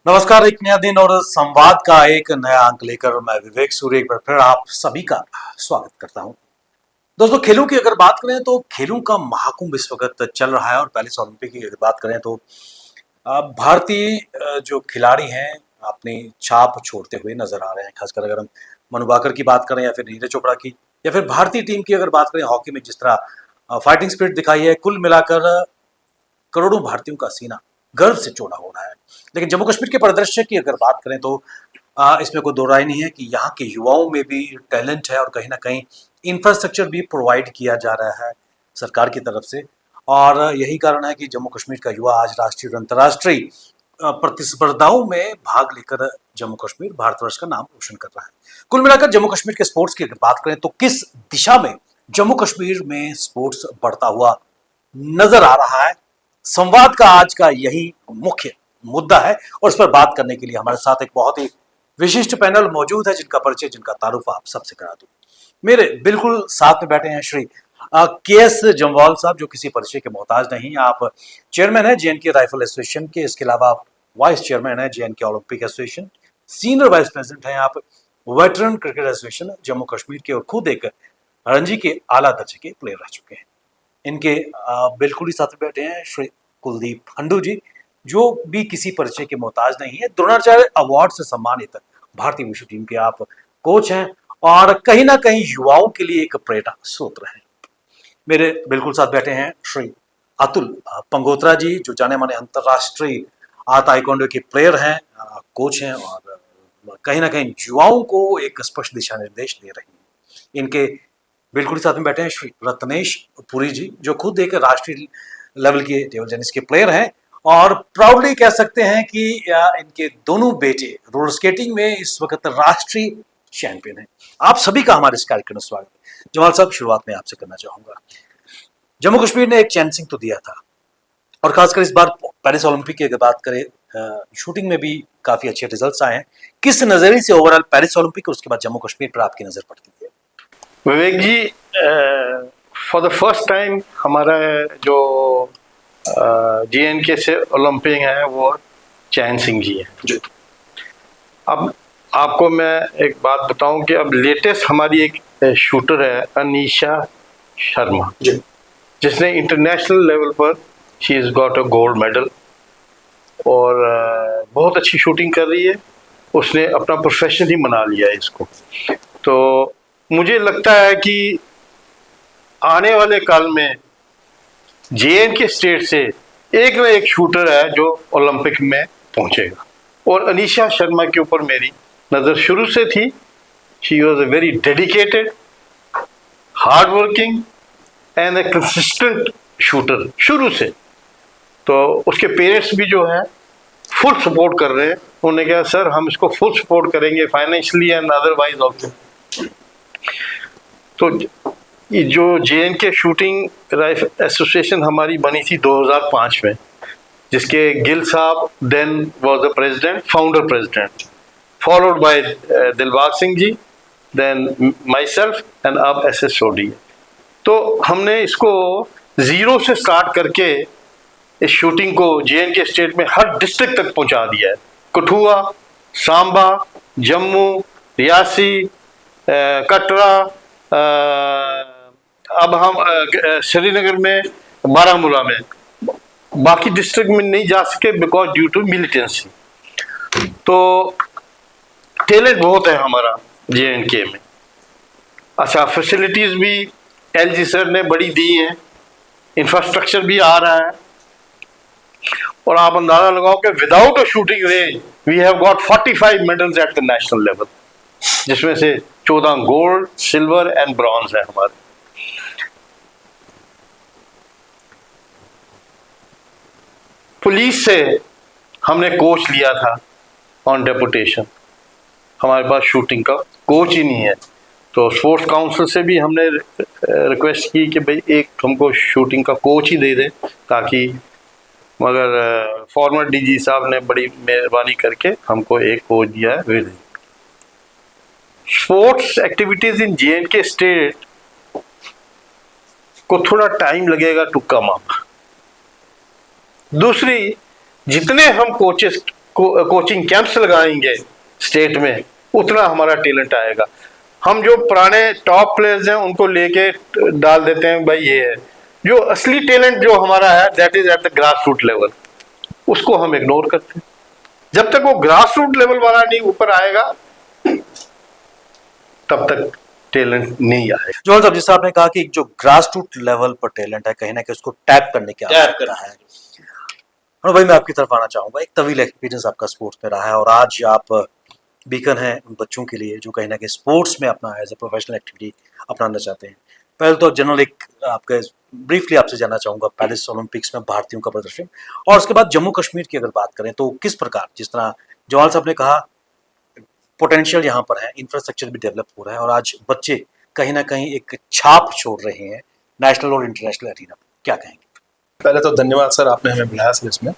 नमस्कार। एक नया दिन और संवाद का एक नया अंक लेकर मैं विवेक सूर्य एक बार फिर आप सभी का स्वागत करता हूं। दोस्तों, खेलों की अगर बात करें तो खेलों का महाकुंभ इस वक्त चल रहा है और पेरिस ओलंपिक की अगर बात करें तो भारतीय जो खिलाड़ी हैं अपनी छाप छोड़ते हुए नजर आ रहे हैं। खासकर अगर हम मनु भाकर की बात करें या फिर नीरज चोपड़ा की या फिर भारतीय टीम की अगर बात करें, हॉकी में जिस तरह फाइटिंग स्पिरिट दिखाई है, कुल मिलाकर करोड़ों भारतीयों का सीना गर्व से चौड़ा हो रहा है। लेकिन जम्मू कश्मीर के परिदृश्य की अगर बात करें तो इसमें कोई दो राय नहीं है कि यहाँ के युवाओं में भी टैलेंट है और कहीं ना कहीं इंफ्रास्ट्रक्चर भी प्रोवाइड किया जा रहा है सरकार की तरफ से। और यही कारण है कि जम्मू कश्मीर का युवा आज राष्ट्रीय और अंतर्राष्ट्रीय प्रतिस्पर्धाओं में भाग लेकर जम्मू कश्मीर भारतवर्ष का नाम रोशन कर रहा है। कुल मिलाकर जम्मू कश्मीर के स्पोर्ट्स की अगर बात करें तो किस दिशा में जम्मू कश्मीर में स्पोर्ट्स बढ़ता हुआ नजर आ रहा है, संवाद का आज का यही मुख्य मुद्दा है। और इस पर बात करने के लिए हमारे साथ एक बहुत ही विशिष्ट पैनल मौजूद है जिनका परिचय, जिनका तारुफ आप सबसे करा दूं। मेरे बिल्कुल साथ में बैठे हैं श्री के.एस. जम्वाल साहब, जो किसी परिचय के मोहताज नहीं। आप चेयरमैन है जे.एन.के. राइफल एसोसिएशन के, इसके अलावा आप वाइस चेयरमैन है J and K. Olympic association, senior vice president हैं आप veteran cricket association Jammu Kashmir के, और खुद एक रणजी के आला दर्जे के प्लेयर रह चुके हैं। इनके बिल्कुल ही साथ में बैठे हैं श्री कुलदीप खंडू जी, जो भी किसी परिचय के मोहताज नहीं है। द्रोणाचार्य अवार्ड से सम्मानित भारतीय विश्व टीम के आप कोच हैं और कहीं ना कहीं युवाओं के लिए एक प्रेरणा स्रोत हैं। मेरे बिल्कुल साथ बैठे हैं श्री अतुल पंगोत्रा जी, जो जाने माने अंतरराष्ट्रीय ताइक्वांडो के प्लेयर हैं, कोच हैं और कहीं ना कहीं युवाओं को एक स्पष्ट दिशा निर्देश दे रहे हैं। इनके बिल्कुल ही साथ में बैठे हैं श्री रत्नेश पुरी जी, जो खुद एक राष्ट्रीय लेवल के टेबल टेनिस के प्लेयर हैं और प्राउडली कह सकते हैं कि इनके दोनों बेटे रोलर स्केटिंग में इस वक्त राष्ट्रीय चैंपियन हैं। आप सभी का हमारे इस कार्यक्रम में स्वागत है। जमाल साहब, शुरुआत में आपसे करना चाहूंगा, जम्मू कश्मीर ने एक चांसिंग तो दिया था और खासकर इस बार पेरिस ओलंपिक की अगर बात करें, शूटिंग में भी काफी अच्छे रिजल्ट्स आए हैं। किस नजरिए से ओवरऑल पेरिस ओलंपिक और उसके बाद जम्मू कश्मीर पर आपकी नजर पड़ती है? विवेक जी, फॉर द फर्स्ट टाइम हमारा जो जे.एन.के. से ओलंपिक है वो चैन सिंह जी है। अब आपको मैं एक बात बताऊं कि अब लेटेस्ट हमारी एक शूटर है अनीशा शर्मा, जिसने इंटरनेशनल लेवल पर she is got a gold medal और बहुत अच्छी शूटिंग कर रही है। उसने अपना प्रोफेशन ही बना लिया है इसको। तो मुझे लगता है कि आने वाले काल में जे.एन.के. स्टेट से एक ना एक शूटर है जो ओलंपिक में पहुंचेगा। और अनीशा शर्मा के ऊपर मेरी नज़र शुरू से थी। She was a very dedicated, hard working and A consistent shooter शुरू से। तो उसके पेरेंट्स भी जो है फुल सपोर्ट कर रहे हैं। उन्होंने कहा सर हम इसको फुल सपोर्ट करेंगे फाइनेंशियली एंड अदरवाइज ऑल्सो। तो ये जो जे.एन.के. शूटिंग राइफल एसोसिएशन हमारी बनी थी 2005 में, जिसके गिल साहब then was the president, founder president, followed by Dilbagh Singh ji, then myself and अब एस.एस. सोडी। तो हमने इसको जीरो से स्टार्ट करके इस शूटिंग को जे.एन.के. स्टेट में हर डिस्ट्रिक्ट तक पहुंचा दिया है। कठुआ, सांबा, जम्मू, रियासी, कटरा, अब हम श्रीनगर में, बारामूला में, बाकी डिस्ट्रिक्ट में नहीं जा सके बिकॉज ड्यू टू मिलिटेंसी। तो टैलेंट बहुत है हमारा जे.एन.के. में। अच्छा, फैसिलिटीज भी एल.जी. सर ने बड़ी दी हैं, इंफ्रास्ट्रक्चर भी आ रहा है। और आप अंदाजा लगाओ कि without a shooting range we have got 45 medals at the national level, जिसमें से 14 गोल्ड, सिल्वर एंड ब्रॉन्ज है हमारे। पुलिस से हमने कोच लिया था ऑन डेपुटेशन। हमारे पास शूटिंग का कोच ही नहीं है, तो स्पोर्ट्स काउंसिल से भी हमने रिक्वेस्ट की कि भाई एक हमको शूटिंग का कोच ही दे दें, ताकि, मगर फॉर्मर डीजी साहब ने बड़ी मेहरबानी करके हमको एक कोच दिया है with. Sports activities in J and K. State को थोड़ा टाइम लगेगा टू कम अप। दूसरी, जितने हम कोचेस कोचिंग कैंप्स लगाएंगे स्टेट में, उतना हमारा टैलेंट आएगा। हम जो पुराने टॉप प्लेयर्स हैं उनको लेके डाल देते हैं भाई ये है, जो असली टैलेंट जो हमारा है that is at the grass root level, उसको हम इग्नोर करते हैं। जब तक वो ग्रास रूट लेवल वाला नहीं ऊपर आएगा तब तक टैलेंट नहीं आएगा। जोहल साहब, जैसे आपने कहा कि जो ग्रास रूट लेवल पर टैलेंट है कहीं ना कहीं उसको टैप करने की आवश्यकता है। और भाई मैं आपकी तरफ आना चाहूंगा, एक तवील एक्सपीरियंस आपका स्पोर्ट्स में रहा है और आज आप बीकन हैं उन बच्चों के लिए जो कहीं ना कहीं स्पोर्ट्स में अपना एज ए प्रोफेशनल एक्टिविटी अपनाना चाहते हैं। पहले तो जनरल एक आपका ब्रीफली आपसे जानना चाहूंगा पेरिस ओलंपिक्स में भारतीयों का प्रदर्शन, और उसके बाद जम्मू कश्मीर की अगर बात करें तो किस प्रकार, जिस तरह जोहल साहब ने कहा पोटेंशियल यहाँ पर है, इंफ्रास्ट्रक्चर भी डेवलप हो रहा है और आज बच्चे कहीं ना कहीं एक छाप छोड़ रहे हैं नेशनल और इंटरनेशनल एरिना, क्या कहेंगे? पहले तो धन्यवाद सर, आपने हमें बुलाया सर इसमें।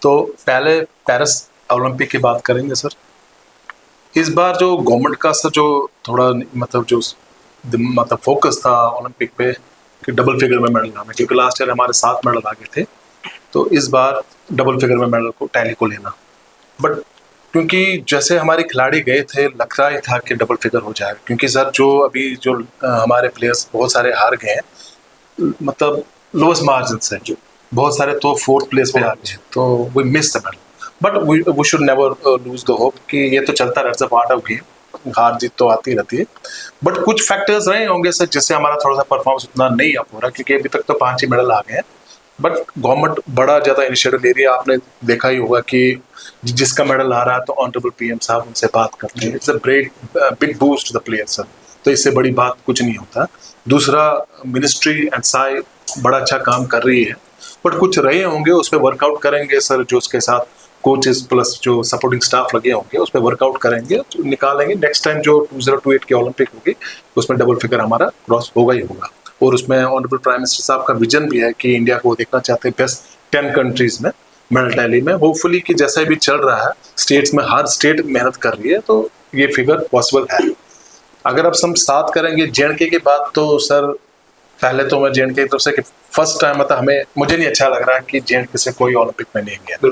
तो पहले पेरिस ओलंपिक की बात करेंगे सर। इस बार जो गवर्नमेंट का सर जो थोड़ा मतलब फोकस था ओलंपिक पे कि डबल फिगर में मेडल लाना, क्योंकि लास्ट ईयर हमारे 7 मेडल आ गए थे, तो इस बार डबल फिगर में मेडल को टैली को लेना। बट क्योंकि जैसे हमारे खिलाड़ी गए थे लग रहा ही था कि डबल फिगर हो जाएगा, क्योंकि सर जो अभी जो हमारे प्लेयर्स बहुत सारे हार गए हैं, मतलब लोएस्ट मार्जिन से, जो बहुत सारे तो 4th प्लेस पे आ गए, तो we miss the medal. But we should never lose the hope कि ये तो चलता रहता है, पार्ट ऑफ गेम, हार जीत तो आती रहती है। बट कुछ फैक्टर्स रहे होंगे सर जिससे हमारा थोड़ा सा परफॉर्मेंस उतना नहीं आ रहा, क्योंकि अभी तक तो 5 ही मेडल आ गए हैं। बट गवर्नमेंट बड़ा ज़्यादा इनिशिएटिव ले रही है। आपने देखा ही होगा कि जिसका मेडल आ रहा है तो ऑनरेबल पीएम साहब उनसे बात करते हैं, it's a big boost to the player sir, तो इससे बड़ी बात कुछ नहीं होता। दूसरा, मिनिस्ट्री एंड साई बड़ा अच्छा काम कर रही है, बट कुछ रहे होंगे उस पर वर्कआउट करेंगे सर, जो उसके साथ कोचेस प्लस जो सपोर्टिंग स्टाफ लगे होंगे उस पर वर्कआउट करेंगे, निकालेंगे। नेक्स्ट टाइम जो 2028 की ओलंपिक होगी उसमें डबल फिगर हमारा क्रॉस होगा ही होगा। और उसमें ऑनरेबल प्राइम मिनिस्टर साहब का विजन भी है कि इंडिया को देखना चाहते हैं बेस्ट 10 कंट्रीज में मेडल टैली में। होपफुली कि जैसा भी चल रहा है स्टेट्स में, हर स्टेट मेहनत कर रही है, तो ये फिगर पॉसिबल है। अगर अब हम साथ करेंगे जेएंडके की बात, तो सर पहले तो मैं जेएंडके की तरफ से कि फर्स्ट टाइम मतलब मुझे नहीं अच्छा लग रहा है कि जेएंडके से कोई ओलंपिक में नहीं गया।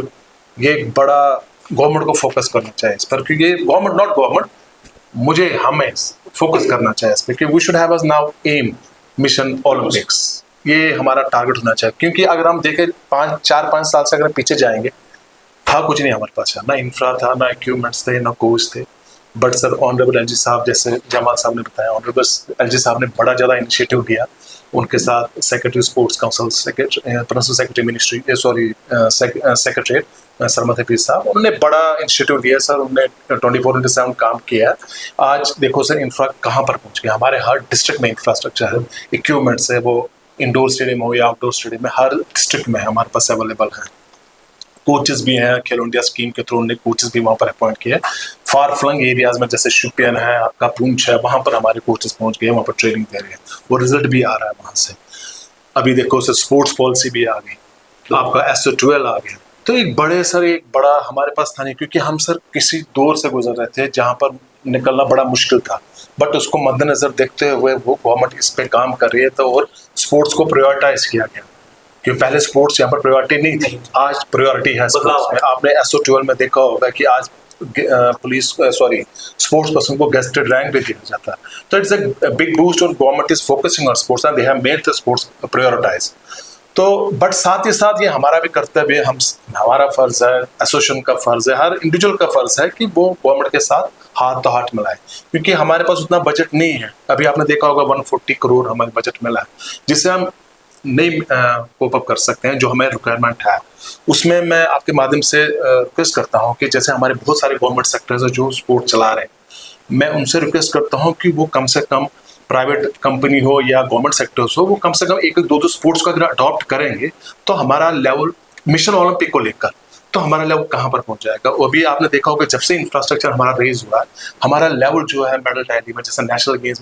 ये एक बड़ा गवर्नमेंट को फोकस करना चाहिए इस पर, क्योंकि गवर्नमेंट नॉट गवर्नमेंट, हमें फोकस करना चाहिए इस पर, क्योंकि we should have us now aim mission Olympics, ये हमारा टारगेट होना चाहिए। क्योंकि अगर हम देखें 4-5 साल से अगर पीछे जाएंगे, था कुछ नहीं हमारे पास, ना इंफ्रा था, ना इक्विपमेंट्स थे, ना कोच थे। बट सर ऑनरेबल एलजी साहब, जैसे जमाल साहब ने बताया, ऑनरेबल एलजी साहब ने बड़ा ज़्यादा इनिशिएटिव लिया। उनके साथ secretary sports council, principal secretary ministry, secretariat Sarmad Hafeez साहब, उन्होंने बड़ा इनिशिएटिव लिया सर। उन्होंने 24/7 काम किया। आज देखो सर इंफ्रा कहाँ पर पहुँच गया, हमारे हर डिस्ट्रिक्ट में इंफ्रास्ट्रक्चर है, इक्विपमेंट्स है, वो इंडोर स्टेडियम हो या आउटडोर स्टेडियम में हर डिस्ट्रिक्ट में हमारे पास अवेलेबल है। कोचेस भी हैं, खेलो इंडिया स्कीम के थ्रू उन्होंने कोचेस भी वहाँ पर अपॉइंट किए। फार फ्लंग एरियाज में जैसे शुपियन है, आपका पूंछ है, वहाँ पर हमारे कोचेस पहुँच गए, वहाँ पर ट्रेनिंग दे रहे हैं, वो रिजल्ट भी आ रहा है वहाँ से। अभी देखो सर स्पोर्ट्स पॉलिसी भी आ गई, आपका SO12 आ गया, तो एक बड़ा हमारे पास था नहीं, क्योंकि हम सर किसी दौर से गुजर रहे थे जहाँ पर निकलना बड़ा मुश्किल था। बट उसको मद्देनजर देखते हुए वो गवर्नमेंट इस पे काम कर रही है, तो और स्पोर्ट्स को प्रायोरिटाइज किया गया, क्योंकि पहले स्पोर्ट्स यहाँ पर प्रायोरिटी नहीं थी, आज प्रायोरिटी है स्पोर्ट्स में। आपने SO12 में देखा होगा कि आज स्पोर्ट्स पर्सन को गेस्टेड रैंक भी दिया जाता है, तो इट्स अ बिग बूस्ट और government is focusing on sports and they have made the sports prioritize. तो बट साथ ही साथ ये हमारा भी कर्तव्य है, हमारा फर्ज है, एसोसिएशन का फर्ज है, हर इंडिविजुअल का फर्ज है कि वो गवर्नमेंट के साथ हाथ तो हाथ मिलाए, क्योंकि हमारे पास उतना बजट नहीं है। अभी आपने देखा होगा 140 करोड़ हमारे बजट मिला है, जिससे हम नहीं कोप अप कर सकते हैं जो हमें रिक्वायरमेंट है। उसमें मैं आपके माध्यम से रिक्वेस्ट करता हूं कि जैसे हमारे बहुत सारे गवर्नमेंट सेक्टर्स हैं जो स्पोर्ट चला रहे हैं, मैं उनसे रिक्वेस्ट करता हूं कि वो कम से कम प्राइवेट कंपनी हो या गवर्नमेंट सेक्टर्स हो, वो कम से कम 1-2 स्पोर्ट्स को अगर अडॉप्ट करेंगे तो हमारा लेवल मिशन ओलंपिक को लेकर तो हमारा लेवल कहाँ पर पहुंच जाएगा। वो भी आपने देखा होगा जब से इंफ्रास्ट्रक्चर हमारा रेज हुआ है, हमारा लेवल जो है मेडल टैली में, जैसे नेशनल गेम्स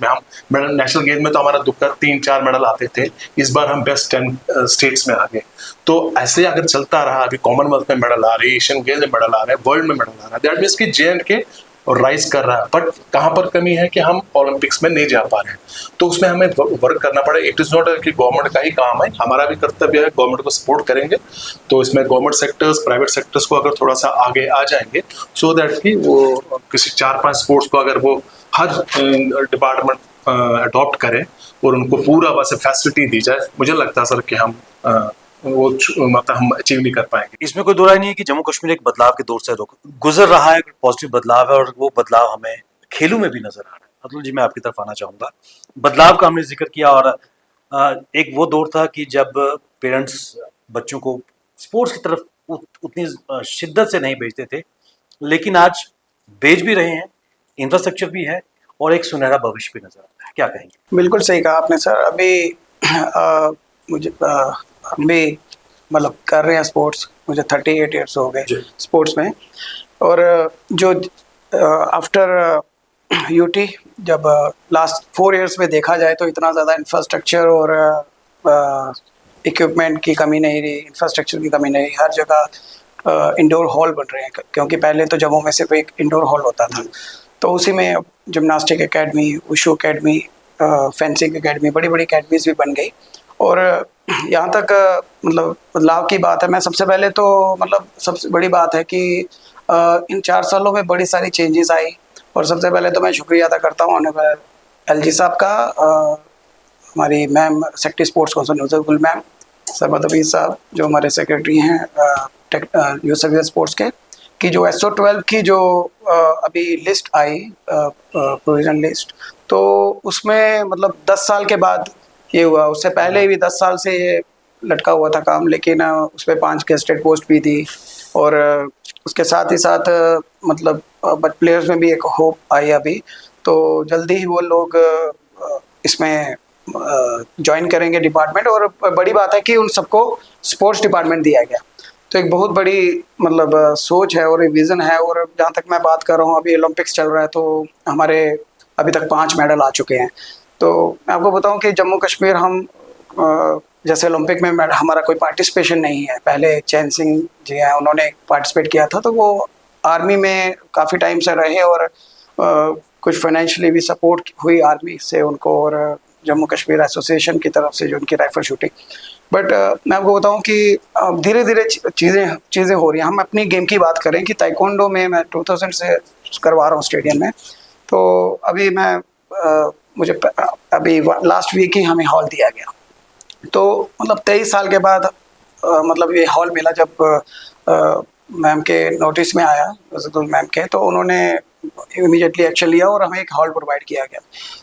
में नेशनल गेम्स में तो हमारा दुक्का 3-4 मेडल आते थे, इस बार हम बेस्ट 10 स्टेट्स में आ गए। तो ऐसे अगर चलता रहा, अभी कॉमनवेल्थ में मेडल आ रहे हैं, एशियन गेम्स में मेडल आ रहे हैं, वर्ल्ड में मेडल आ रहा है, दैट मीन्स कि J&K और राइज कर रहा है, बट कहाँ पर कमी है कि हम ओलंपिक्स में नहीं जा पा रहे हैं। तो उसमें हमें वर्क करना पड़ेगा। इट इज़ नॉट कि गवर्नमेंट का ही काम है, हमारा भी कर्तव्य है, गवर्नमेंट को सपोर्ट करेंगे। तो इसमें गवर्नमेंट सेक्टर्स, प्राइवेट सेक्टर्स को अगर थोड़ा सा आगे आ जाएंगे, सो दैट कि वो किसी 4-5 स्पोर्ट्स को अगर वो हर डिपार्टमेंट अडॉप्ट करें और उनको पूरा वैसे फैसिलिटी दी जाए, मुझे लगता है सर कि हम मतलब हम अचीव नहीं कर पाएंगे। इसमें कोई दो राय नहीं है कि जम्मू कश्मीर एक बदलाव के दौर से गुजर रहा है, पॉजिटिव बदलाव है, और वो बदलाव हमें खेलों में भी नजर आ रहा है। अतुल जी, मैं आपकी तरफ आना चाहूंगा। बदलाव का हमने जिक्र किया, और एक वो दौर था कि जब पेरेंट्स बच्चों को स्पोर्ट्स की तरफ उतनी शिद्दत से नहीं भेजते थे, लेकिन आज भेज भी रहे हैं, इंफ्रास्ट्रक्चर भी है और एक सुनहरा भविष्य भी नजर आता है। क्या कहेंगे? बिल्कुल सही कहा आपने सर। अभी मुझे हम भी मतलब कर रहे हैं स्पोर्ट्स, मुझे 38 ईयर्स हो गए स्पोर्ट्स में। और जो आफ्टर यूटी जब लास्ट 4 इयर्स में देखा जाए तो इतना ज़्यादा इंफ्रास्ट्रक्चर और इक्विपमेंट की कमी नहीं रही, इंफ्रास्ट्रक्चर की कमी नहीं रही। हर जगह इंडोर हॉल बन रहे हैं, क्योंकि पहले तो जम्मू में सिर्फ एक इंडोर हॉल होता था, तो उसी में gymnastic academy, wushu academy, fencing academy, बड़ी बड़ी एकेडमीज भी बन गई। और यहाँ तक मतलब बदलाव की बात है, मैं सबसे पहले तो मतलब सबसे बड़ी बात है कि इन 4 सालों में बड़ी सारी चेंजेस आई। और सबसे पहले तो मैं शुक्रिया अदा करता हूँ ऑनरेबल एलजी साहब का, हमारी ma'am secretary sports council Nuzhul ma'am, Sarmad Hafeez साहब जो हमारे सेक्रेटरी हैं यूथ सर्विस स्पोर्ट्स के, कि जो SO12 की जो अभी लिस्ट आई, प्रोविजन लिस्ट, तो उसमें मतलब 10 साल के बाद ये हुआ। उससे पहले भी 10 साल से ये लटका हुआ था काम, लेकिन उस पर 5 गेस्टेड पोस्ट भी थी। और उसके साथ ही साथ मतलब बट प्लेयर्स में भी एक होप आई अभी, तो जल्दी ही वो लोग इसमें ज्वाइन करेंगे डिपार्टमेंट। और बड़ी बात है कि उन सबको स्पोर्ट्स डिपार्टमेंट दिया गया, तो एक बहुत बड़ी मतलब सोच है और एक विज़न है। और जहाँ तक मैं बात कर रहा हूँ, अभी ओलंपिक्स चल रहा है, तो हमारे अभी तक 5 मेडल आ चुके हैं। तो मैं आपको बताऊं कि जम्मू कश्मीर हम जैसे ओलंपिक में हमारा कोई पार्टिसिपेशन नहीं है। पहले चैन सिंह जी हैं, उन्होंने पार्टिसिपेट किया था, तो वो आर्मी में काफ़ी टाइम से रहे और कुछ फाइनेंशियली भी सपोर्ट हुई आर्मी से उनको, और जम्मू कश्मीर एसोसिएशन की तरफ से जो उनकी राइफल शूटिंग। बट मैं आपको बताऊं कि धीरे धीरे चीज़ें हो रही हैं। हम अपनी गेम की बात करें कि ताइक्वांडो में मैं 2000 से करवा रहा हूँ स्टेडियम में, तो अभी मैं मुझे अभी लास्ट वीक ही हमें हॉल दिया गया। तो मतलब 23 साल के बाद मतलब ये हॉल मिला। जब मैम के नोटिस में आया, रज़ीदुल मैम के, तो उन्होंने इमीडिएटली एक्शन लिया और हमें एक हॉल प्रोवाइड किया गया।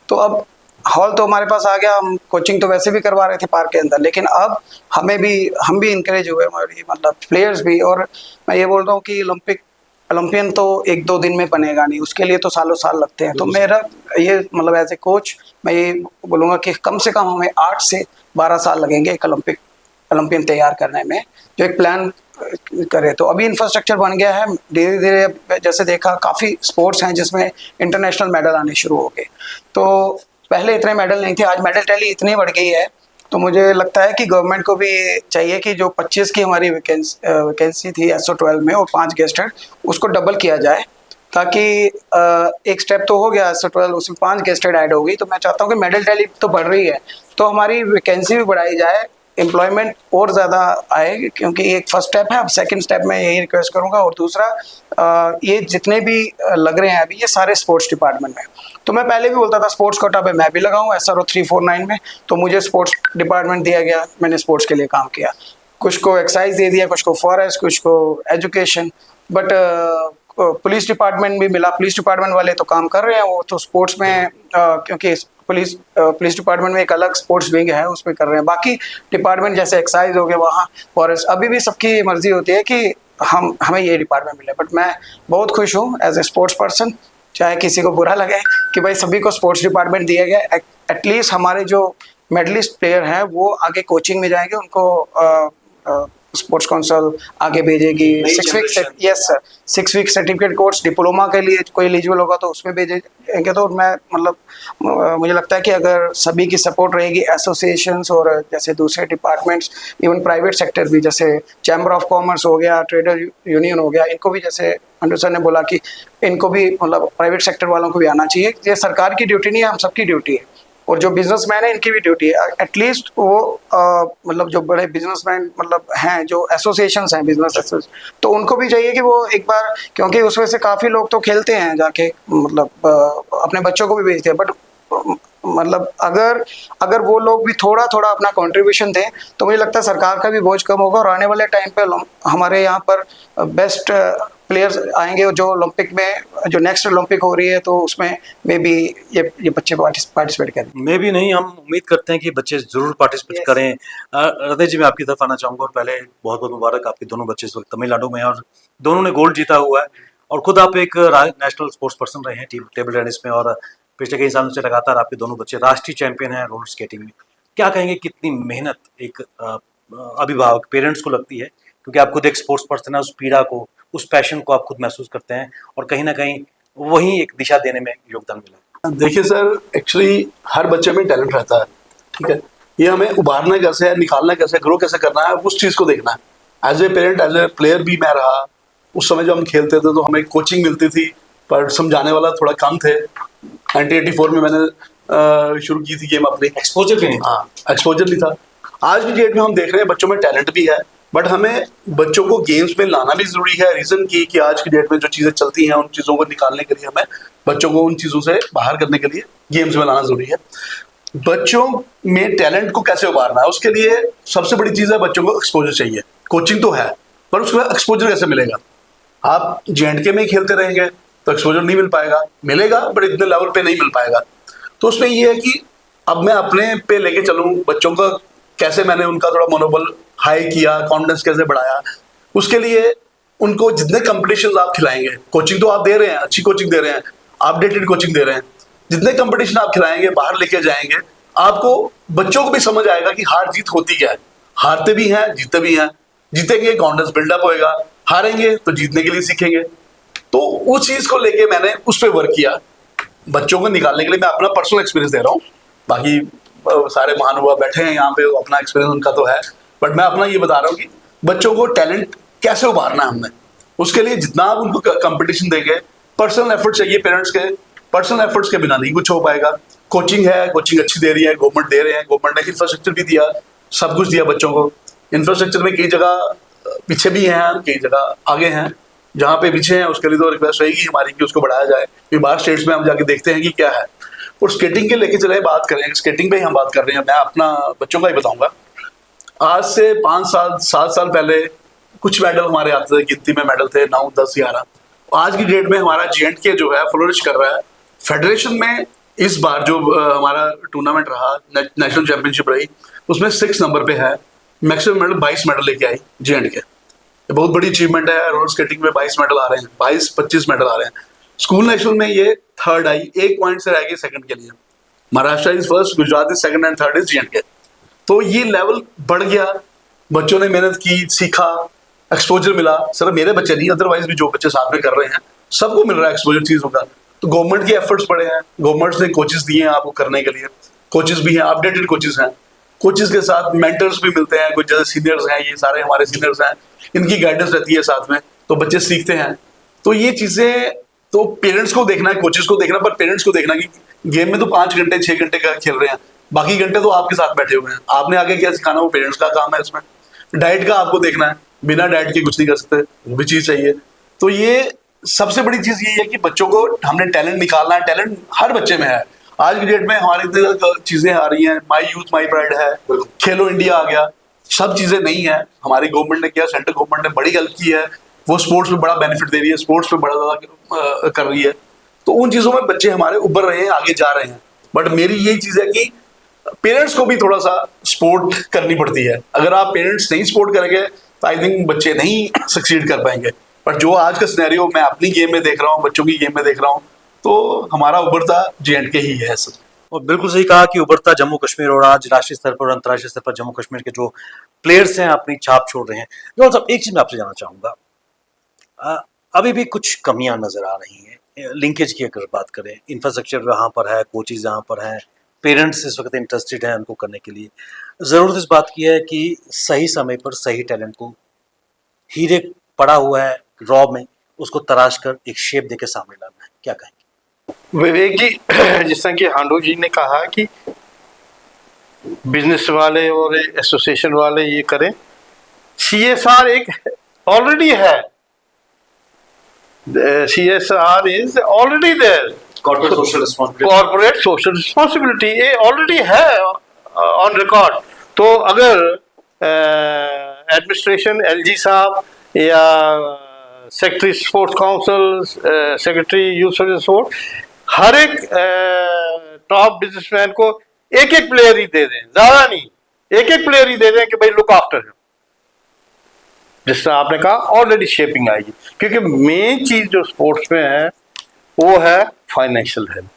तो अब हॉल तो हमारे पास आ गया। हम कोचिंग तो वैसे भी करवा रहे थे पार्क के अंदर, लेकिन अब हम भी इंकरेज हुए, हमारी मतलब प्लेयर्स भी। और मैं ये बोल रहा हूँ कि ओलंपियन तो 1-2 दिन में बनेगा नहीं, उसके लिए तो सालों साल लगते हैं। तो मेरा ये मतलब एज ए कोच मैं ये बोलूँगा कि कम से कम हमें 8 से 12 साल लगेंगे एक ओलंपियन तैयार करने में, जो एक प्लान करे। तो अभी इंफ्रास्ट्रक्चर बन गया है धीरे धीरे। जैसे देखा, काफ़ी स्पोर्ट्स हैं जिसमें इंटरनेशनल मेडल आने शुरू हो गए। तो पहले इतने मेडल नहीं थे, आज मेडल टैली इतनी बढ़ गई है। तो मुझे लगता है कि गवर्नमेंट को भी चाहिए कि जो 25 की हमारी वैकेंसी थी SO12 में और 5 गेस्टेड, उसको डबल किया जाए, ताकि एक स्टेप तो हो गया SO12, उसमें 5 गेस्टेड ऐड हो गई। तो मैं चाहता हूँ कि मेडल टैली तो बढ़ रही है, तो हमारी वैकेंसी भी बढ़ाई जाए, एम्प्लॉयमेंट और ज़्यादा आए, क्योंकि एक फर्स्ट स्टेप है। अब सेकंड स्टेप में यही रिक्वेस्ट करूँगा। और दूसरा, ये जितने भी लग रहे हैं अभी, ये सारे स्पोर्ट्स डिपार्टमेंट में। तो मैं पहले भी बोलता था स्पोर्ट्स कोटा पे मैं भी लगाऊँ SRO 349 में, तो मुझे स्पोर्ट्स डिपार्टमेंट दिया गया, मैंने स्पोर्ट्स के लिए काम किया। कुछ को एक्साइज दे दिया, कुछ को फॉरेस्ट, कुछ को एजुकेशन। बट पुलिस डिपार्टमेंट भी मिला। पुलिस डिपार्टमेंट वाले तो काम कर रहे हैं, वो तो स्पोर्ट्स में क्योंकि पुलिस डिपार्टमेंट में एक अलग स्पोर्ट्स विंग है, उसमें कर रहे हैं। बाकी डिपार्टमेंट जैसे एक्साइज हो गया, वहाँ फॉरेस्ट, अभी भी सबकी मर्जी होती है कि हमें ये डिपार्टमेंट मिले। बट मैं बहुत खुश हूँ एज ए स्पोर्ट्स पर्सन, चाहे किसी को बुरा लगे, कि भाई सभी को स्पोर्ट्स डिपार्टमेंट दिया गया। एटलीस्ट हमारे जो मेडलिस्ट प्लेयर हैं वो आगे कोचिंग में जाएंगे, उनको स्पोर्ट्स काउंसिल आगे भेजेगी। 6 week, yes sir, 6 week certificate course diploma के लिए कोई एलिजिबल होगा तो उसमें भेजेंगे। तो मैं मतलब मुझे लगता है कि अगर सभी की सपोर्ट रहेगी, एसोसिएशंस और जैसे दूसरे डिपार्टमेंट्स, इवन प्राइवेट सेक्टर भी, जैसे चैम्बर ऑफ कॉमर्स हो गया, ट्रेडर यूनियन हो गया, इनको भी जैसे अंडू सर ने बोला कि इनको भी मतलब प्राइवेट सेक्टर वालों को भी आना चाहिए। ये सरकार की ड्यूटी नहीं है, हम सबकी ड्यूटी है, और जो बिजनेसमैन है इनकी भी ड्यूटी है। एटलीस्ट वो मतलब जो बड़े बिजनेसमैन मतलब हैं, जो एसोसिएशंस हैं बिजनेस एसोसिएशन, तो उनको भी चाहिए कि वो एक बार, क्योंकि उसमें से काफ़ी लोग तो खेलते हैं जाके, मतलब अपने बच्चों को भी भेजते हैं, बट मतलब अगर वो लोग भी थोड़ा थोड़ा अपना कंट्रीब्यूशन दें तो मुझे लगता है सरकार का भी बोझ कम होगा, और आने वाले टाइम पे हमारे यहाँ पर बेस्ट प्लेयर्स आएंगे जो ओलंपिक में, जो नेक्स्ट ओलंपिक हो रही है तो उसमें मे बी ये बच्चे पार्टिसिपेट करें। मे भी नहीं, हम उम्मीद करते हैं कि बच्चे जरूर पार्टिसिपेट Yes. करें। हृदय जी, मैं आपकी तरफ आना चाहूंगा, और पहले बहुत बहुत मुबारक, आपके दोनों बच्चे इस वक्त तमिलनाडु में हैं और दोनों ने गोल्ड जीता हुआ है, और खुद आप एक नेशनल स्पोर्ट्स पर्सन रहे हैं टेबल टेनिस में, और पिछले कई सालों से लगातार आपके दोनों बच्चे राष्ट्रीय चैंपियन हैं रोलर स्केटिंग में। क्या कहेंगे, कितनी मेहनत एक अभिभावक पेरेंट्स को लगती है, क्योंकि आप खुद एक स्पोर्ट्स पर्सन है, उस पीड़ा को, उस पैशन को आप खुद महसूस करते हैं, और कहीं ना कहीं वही एक दिशा देने में योगदान मिला है। देखिए सर, एक्चुअली हर बच्चे में टैलेंट रहता है, ठीक है। ये हमें उभारना कैसे है, निकालना कैसे है, ग्रो कैसे करना है, उस चीज़ को देखना है। As a parent, as a player भी मैं रहा। उस समय जब हम खेलते थे तो हमें कोचिंग मिलती थी, पर समझाने वाला थोड़ा कम थे। 1984 में मैंने शुरू की थी गेम अपनी। एक्सपोजर भी नहीं था। हाँ, एक्सपोजर नहीं था। आज की डेट में हम देख रहे हैं बच्चों में टैलेंट भी है, बट हमें बच्चों को गेम्स में लाना भी जरूरी है। रीजन की कि आज की डेट में जो चीज़ें चलती हैं, उन चीज़ों को निकालने के लिए हमें बच्चों को उन चीज़ों से बाहर करने के लिए गेम्स में लाना जरूरी है। बच्चों में टैलेंट को कैसे उभारना है, उसके लिए सबसे बड़ी चीज़ है बच्चों को एक्सपोजर चाहिए। कोचिंग तो है, पर उसके बाद एक्सपोजर कैसे मिलेगा? आप J&K में ही खेलते रहेंगे तो एक्सपोजर नहीं मिल पाएगा, मिलेगा बट इतने लेवल पे नहीं मिल पाएगा। तो उसमें ये है कि अब मैं अपने पे लेके चलूँ बच्चों का, कैसे मैंने उनका थोड़ा मनोबल हाई किया, कॉन्फिडेंस कैसे बढ़ाया। उसके लिए उनको जितने कंपटीशन आप खिलाएंगे, कोचिंग तो आप दे रहे हैं, अच्छी कोचिंग दे रहे हैं, अपडेटेड कोचिंग दे रहे हैं, जितने कंपटीशन आप खिलाएंगे, बाहर लेके जाएंगे, आपको बच्चों को भी समझ आएगा कि हार जीत होती क्या है। हारते भी हैं, जीतते भी हैं। जीतेंगे कॉन्फिडेंस बिल्डअप होएगा, हारेंगे तो जीतने के लिए सीखेंगे। तो उस चीज को लेके मैंने उस पर वर्क किया, बच्चों को निकालने के लिए। मैं अपना पर्सनल एक्सपीरियंस दे रहा हूँ, बाकी सारे महानुभाव बैठे हैं यहाँ पे, अपना एक्सपीरियंस उनका तो है, बट मैं अपना ये बता रहा हूँ कि बच्चों को टैलेंट कैसे उभारना है हमने। उसके लिए जितना आप उनको कंपटीशन देंगे, पर्सनल एफर्ट चाहिए पेरेंट्स के। पर्सनल एफर्ट्स के बिना नहीं कुछ हो पाएगा। कोचिंग है, कोचिंग अच्छी दे रही है, गवर्नमेंट दे रहे हैं, गवर्नमेंट ने इंफ्रास्ट्रक्चर भी दिया, सब कुछ दिया बच्चों को। इंफ्रास्ट्रक्चर में कई जगह पीछे भी हैं, कई जगह आगे हैं। जहाँ पे पीछे हैं उसके लिए तो रिक्वेस्ट रहेगी हमारी कि उसको बढ़ाया जाए, कि बाहर स्टेट्स में हम जाके देखते हैं कि क्या है। और स्केटिंग के लेके चले बात करें, स्केटिंग पे ही हम बात कर रहे हैं, मैं अपना बच्चों का ही बताऊंगा। आज से 5 साल 7 साल पहले कुछ मेडल हमारे आते थे, गिनती में मेडल थे 9, 10, 11। आज की डेट में हमारा J&K जो है फ्लोरिश कर रहा है। फेडरेशन में इस बार जो हमारा टूर्नामेंट रहा, नेशनल चैंपियनशिप रही, उसमें 6 नंबर पे है। मैक्सिमम मेडल 22 मेडल लेके आई J&K। बहुत बड़ी अचीवमेंट है। रोलर स्केटिंग में 22 मेडल आ रहे हैं, 22-25 मेडल आ रहे हैं। स्कूल नेशनल में ये 3rd आई, 1 पॉइंट से रह गई 2nd के लिए। Maharashtra is 1st, Gujarat is 2nd and 3rd is J&K। तो ये लेवल बढ़ गया, बच्चों ने मेहनत की, सीखा, एक्सपोजर मिला। सिर्फ मेरे बच्चे नहीं, अदरवाइज भी जो बच्चे साथ में कर रहे हैं सबको मिल रहा है एक्सपोजर चीज़ों का। तो गवर्नमेंट के एफर्ट्स बढ़े हैं, गवर्नमेंट ने कोचेस दिए हैं आपको करने के लिए। कोचेस भी हैं, अपडेटेड कोचेस हैं। कोचेस के साथ मेंटर्स भी मिलते हैं, कुछ जैसे सीनियर्स हैं, ये सारे हमारे सीनियर्स हैं, इनकी गाइडेंस रहती है साथ में, तो बच्चे सीखते हैं। तो ये चीज़ें तो पेरेंट्स को देखना है, कोचेस को देखना, पर पेरेंट्स को देखना कि गेम में तो 5 घंटे 6 घंटे का खेल रहे हैं, बाकी घंटे तो आपके साथ बैठे हुए हैं। आपने आगे क्या सिखाना, वो पेरेंट्स का काम है। इसमें डाइट का आपको देखना है, बिना डाइट के कुछ नहीं कर सकते, वो भी चीज़ चाहिए। तो ये सबसे बड़ी चीज़ ये है कि बच्चों को हमने टैलेंट निकालना है। टैलेंट हर बच्चे में है। आज की डेट में हमारी इतनी चीज़ें आ रही हैं, माई यूथ माई प्राइड है, खेलो इंडिया आ गया, सब चीज़ें नहीं है। हमारी गवर्नमेंट ने किया, सेंट्रल गवर्नमेंट ने बड़ी हेल्प की है, वो स्पोर्ट्स में बड़ा बेनिफिट दे रही है, स्पोर्ट्स में बड़ा ज़्यादा कर रही है। तो उन चीज़ों में बच्चे हमारे उभर रहे हैं, आगे जा रहे हैं। बट मेरी यही चीज़ है कि पेरेंट्स को भी थोड़ा सा सपोर्ट करनी पड़ती है। अगर आप पेरेंट्स नहीं सपोर्ट करेंगे तो आई थिंक बच्चे नहीं सक्सीड कर पाएंगे। पर जो आज का सिनेरियो मैं अपनी गेम में देख रहा हूँ, बच्चों की गेम में देख रहा हूँ, तो हमारा उभरता J&K ही है सर। और बिल्कुल सही कहा कि उभरता जम्मू कश्मीर, और आज राष्ट्रीय स्तर पर और अंतर्राष्ट्रीय स्तर पर जम्मू कश्मीर के जो प्लेयर्स हैं अपनी छाप छोड़ रहे हैं। जो सब एक चीज मैं आपसे जानना चाहूंगा, अभी भी कुछ कमियां नजर आ रही हैं। लिंकेज की अगर बात करें, इंफ्रास्ट्रक्चर वहाँ पर है, कोचेज यहाँ पर हैं, पेरेंट्स इस वक्त इंटरेस्टेड हैं उनको करने के लिए। ज़रूरत इस बात की है कि सही समय पर सही टैलेंट को, हीरे पड़ा हुआ है रॉ में, उसको तराश कर एक शेप देकर सामने लाना है, क्या कहेंगे? विवेक जी, जिस तरह कि हांडू जी ने कहा कि बिजनेस वाले और एसोसिएशन वाले ये करें, CSR एक ऑलरेडी है, CSR is already there, corporate social responsibility, corporate social responsibility ये ऑलरेडी है ऑन रिकॉर्ड। तो अगर एडमिनिस्ट्रेशन, LG साहब या secretary sports council, secretary youth service board, हर एक टॉप बिजनेसमैन को एक एक प्लेयर ही दे दें, ज्यादा नहीं, एक एक प्लेयर ही दे दें कि भाई लुक आफ्टर हिम, जिस तरह आपने कहा ऑलरेडी शेपिंग आएगी। क्योंकि मेन चीज जो स्पोर्ट्स में है वो है फाइनेंशियल हेल्प।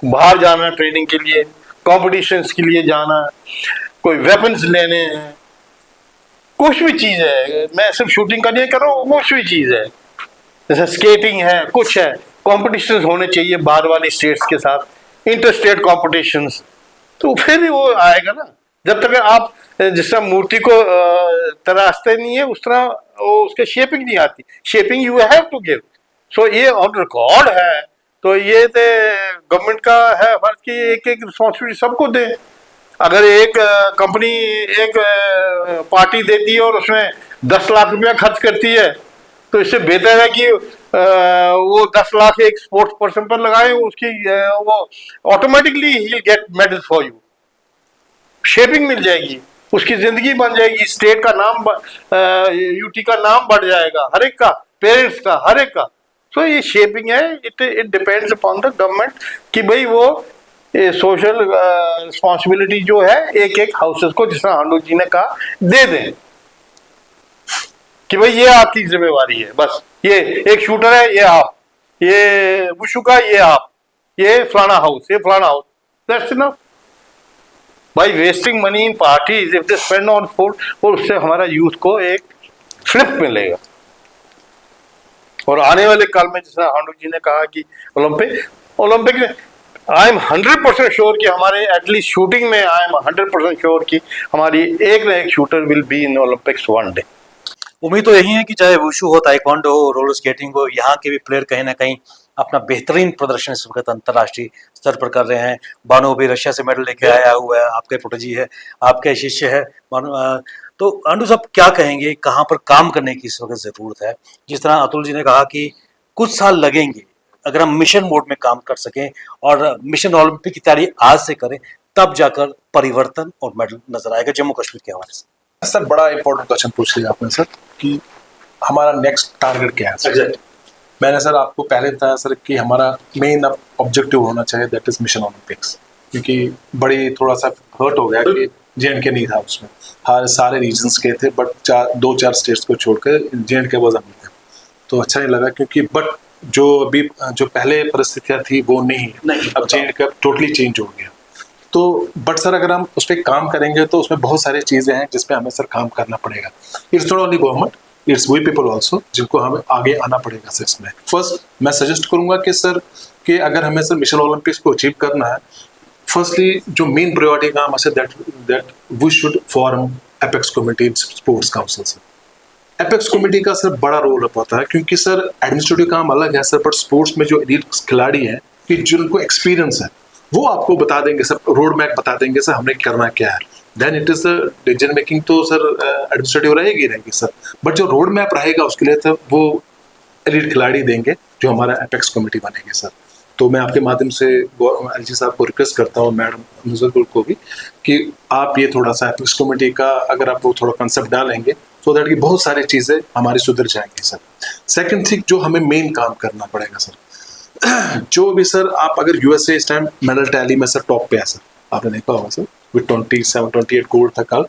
बाहर जाना ट्रेनिंग के लिए, कॉम्पिटिशन्स के लिए जाना, कोई वेपन्स लेने हैं, कुछ भी चीज है, मैं सिर्फ शूटिंग का नहीं कर रहा हूँ, कुछ भी चीज है, जैसे स्केटिंग है, कुछ है, कॉम्पिटिशन्स होने चाहिए बाहर वाली स्टेट्स के साथ, इंटर स्टेट कॉम्पिटिशन्स, तो फिर ही वो आएगा ना। जब तक आप जिस तरह मूर्ति को तराशते नहीं है उस तरह वो उसके शेपिंग नहीं आती, shaping you have to give. So ये ऑन रिकॉर्ड है, तो ये तो गवर्नमेंट का है फर्ज कि एक एक रिस्पॉन्सिबिलिटी सबको दे। अगर एक कंपनी एक पार्टी देती है और उसमें 10 लाख रुपया खर्च करती है, तो इससे बेहतर है कि वो 10 लाख एक स्पोर्ट्स पर्सन पर लगाए, उसकी वो ऑटोमेटिकली ही will get medal for you, shaping मिल जाएगी, उसकी जिंदगी बन जाएगी, स्टेट का नाम UT का नाम बढ़ जाएगा, हर एक का, पेरेंट्स का, हर एक का। तो ये शेपिंग है, it depends upon the government कि भाई वो सोशल रिस्पॉन्सिबिलिटी जो है एक एक हाउसेस को, जिस तरह हांडू जी ने कहा, दे दें कि भाई ये आपकी जिम्मेवारी है। बस ये एक शूटर है, ये आप, ये वुशु का, ये आप, ये फलाना हाउस, ये फलाना हाउस, दैट्स इनफ। भाई wasting money in parties if they spend on food, और उससे हमारा यूथ को एक फ्लिप मिलेगा। और आने वाले काल में जैसा हांडू जी ने कहा कि ओलंपिक में आई एम 100% श्योर कि हमारे एटलीस्ट शूटिंग में आई एम 100% श्योर कि हमारी एक ना एक shooter will be in Olympics one day. उम्मीद तो यही है कि चाहे वुशु हो, ताइक्वांडो हो, रोलर स्केटिंग हो, यहाँ के भी प्लेयर कहीं ना कहीं अपना बेहतरीन प्रदर्शन इस वक्त अंतर्राष्ट्रीय स्तर पर कर रहे हैं। बानो भी रशिया से मेडल लेके आया हुआ है, आपके प्रोटेजी है, आपके शिष्य है बानो। तो अंडू साहब क्या कहेंगे, कहाँ पर काम करने की इस वक्त जरूरत है? जिस तरह अतुल जी ने कहा कि कुछ साल लगेंगे, अगर हम मिशन मोड में काम कर सकें और मिशन ओलंपिक की तैयारी आज से करें, तब जाकर परिवर्तन और मेडल नजर आएगा जम्मू कश्मीर के हवाले से। सर बड़ा इंपॉर्टेंट क्वेश्चन पूछ लिया आपने सर कि हमारा नेक्स्ट टारगेट क्या है सर। Exactly. मैंने सर आपको पहले बताया सर कि हमारा मेन ऑब्जेक्टिव होना चाहिए, दैट इज मिशन ओलंपिक्स। क्योंकि बड़ी थोड़ा सा हर्ट हो गया कि J&K नहीं था उसमें, हर सारे रीजन्स के थे, बट 2-4 स्टेट्स को छोड़कर J&K वॉज अमी था, तो अच्छा नहीं लगा। क्योंकि बट जो अभी जो पहले परिस्थितियाँ थी वो नहीं, अब J&K टोटली चेंज हो गया। तो बट सर अगर हम उस पर काम करेंगे तो उसमें बहुत सारी चीज़ें हैं जिस पे हमें सर काम करना पड़ेगा। It's not only government, it's we people also, जिनको हमें आगे आना पड़ेगा सर इसमें। फर्स्ट मैं सजेस्ट करूंगा कि सर कि अगर हमें सर मिशन ओलंपिक्स को अचीव करना है, फर्स्टली जो मेन प्रायोरिटी काम है sir that we should form apex committee in sports council. Sir apex committee का सर बड़ा रोल होता है, क्योंकि सर एडमिनिस्ट्रेटिव काम अलग है सर, बट स्पोर्ट्स में जो एलीट खिलाड़ी हैं कि जिनको एक्सपीरियंस है वो आपको बता देंगे सर, रोड मैप बता देंगे सर हमें करना क्या है। Then it is decision making तो सर एडमिनिस्ट्रेटिव रहेगी सर, बट जो रोड मैप रहेगा उसके लिए तो वो एलीट खिलाड़ी देंगे जो हमारा एपेक्स कमेटी बनेगी सर। तो मैं आपके माध्यम से LG साहब को रिक्वेस्ट करता हूँ, मैडम मुजफ्फर को भी, कि आप ये थोड़ा सा एपेक्स कमेटी का अगर आप वो थोड़ा कंसेप्ट डालेंगे सो दैट कि बहुत सारी चीज़ें हमारी सुधर जाएंगी सर। सेकेंड थिंग जो हमें मेन काम करना पड़ेगा सर, जो भी सर आप अगर USA इस टाइम मेडल टैली में सर टॉप पे है सर, आपने देखा होगा सर विद 27-28 गोल्ड था कल।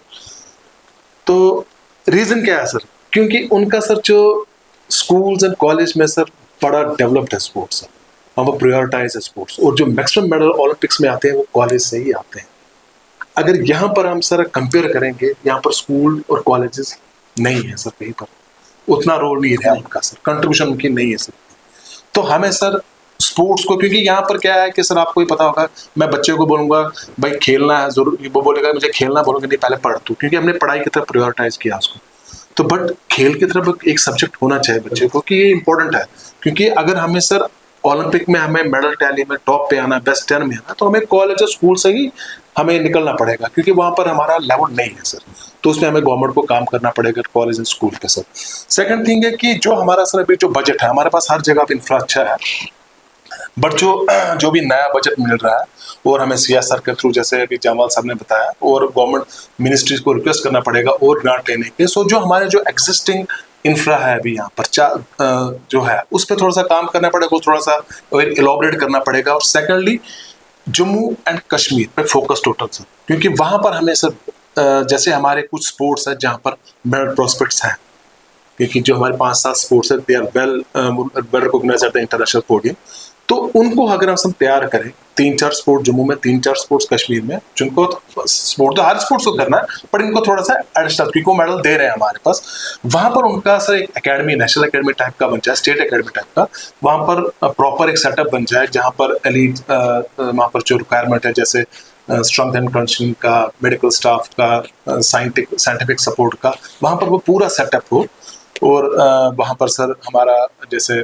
तो रीजन क्या है सर? क्योंकि उनका सर जो स्कूल्स एंड कॉलेज में सर बड़ा डेवलप्ड है स्पोर्ट्स सर, वहाँ पर प्रायोरिटाइज है स्पोर्ट्स, और जो मैक्सिमम मेडल ओलंपिक्स में आते हैं वो कॉलेज से ही आते हैं। अगर यहाँ पर हम सर कंपेयर करेंगे, यहाँ पर स्कूल और कॉलेजेस नहीं है सर, कहीं पर उतना रोल नहीं है उनका सर, कंट्रीब्यूशन उनकी नहीं है सर। तो हमें सर स्पोर्ट्स को, क्योंकि यहाँ पर क्या है कि सर आपको ही पता होगा, मैं बच्चे को बोलूँगा भाई खेलना है जरूर, वो बोलेगा मुझे खेलना, बोलूँगा नहीं पहले पढ़ तू, क्योंकि हमने पढ़ाई की तरफ प्रायोरिटाइज किया उसको। तो बट खेल की तरफ एक सब्जेक्ट होना चाहिए बच्चे को कि ये इंपॉर्टेंट है, क्योंकि अगर हमें सर ओलंपिक में हमें मेडल टैली में टॉप पे आना, बेस्ट 10 में आना, तो हमें कॉलेज और स्कूल से ही हमें निकलना पड़ेगा, क्योंकि वहां पर हमारा लेवल नहीं है सर। तो उसमें हमें गवर्नमेंट को काम करना पड़ेगा कॉलेज एंड स्कूल के सर। सेकंड थिंग है कि जो हमारा सर अभी जो बजट है, हमारे पास हर जगह इंफ्रास्ट्रक्चर है, बट जो भी नया बजट मिल रहा है और हमें सीएसआर के थ्रू, जैसे अभी जामाल साहब ने बताया, और गवर्नमेंट मिनिस्ट्रीज को रिक्वेस्ट करना पड़ेगा और ग्रांट लेने के। सो जो हमारे जो एग्जिस्टिंग इंफ्रा है अभी यहाँ पर जो है उस पर थोड़ा सा काम करना पड़ेगा, थोड़ा सा इलाबोरेट करना पड़ेगा। और सेकेंडली जम्मू एंड कश्मीर पे फोकस टोटल सर, क्योंकि वहाँ पर हमें सर जैसे हमारे कुछ स्पोर्ट्स है जहाँ पर मेडल प्रोस्पेक्ट्स हैं, क्योंकि जो हमारे 5-7 स्पोर्ट्स है they are well recognised at the international podium, तो उनको अगर हम तैयार करें 3-4 स्पोर्ट जम्मू में, 3-4 स्पोर्ट्स कश्मीर में, जिनको स्पोर्ट तो हर स्पोर्ट्स को करना है, पर इनको थोड़ा सा एडिशनल, क्योंकि वो मेडल दे रहे हैं हमारे पास, वहां पर उनका सर एक एकेडमी, नेशनल एकेडमी टाइप का बन जाए, स्टेट एकेडमी टाइप का, वहां पर प्रॉपर एक सेटअप बन जाए, जहां पर एलीट वहां पर जो रिक्वायरमेंट है, जैसे स्ट्रेंथ एंड कंडीशनिंग का, मेडिकल स्टाफ का, साइंटिफिक सपोर्ट का, वहां पर वो पूरा सेटअप हो। और वहां पर सर हमारा जैसे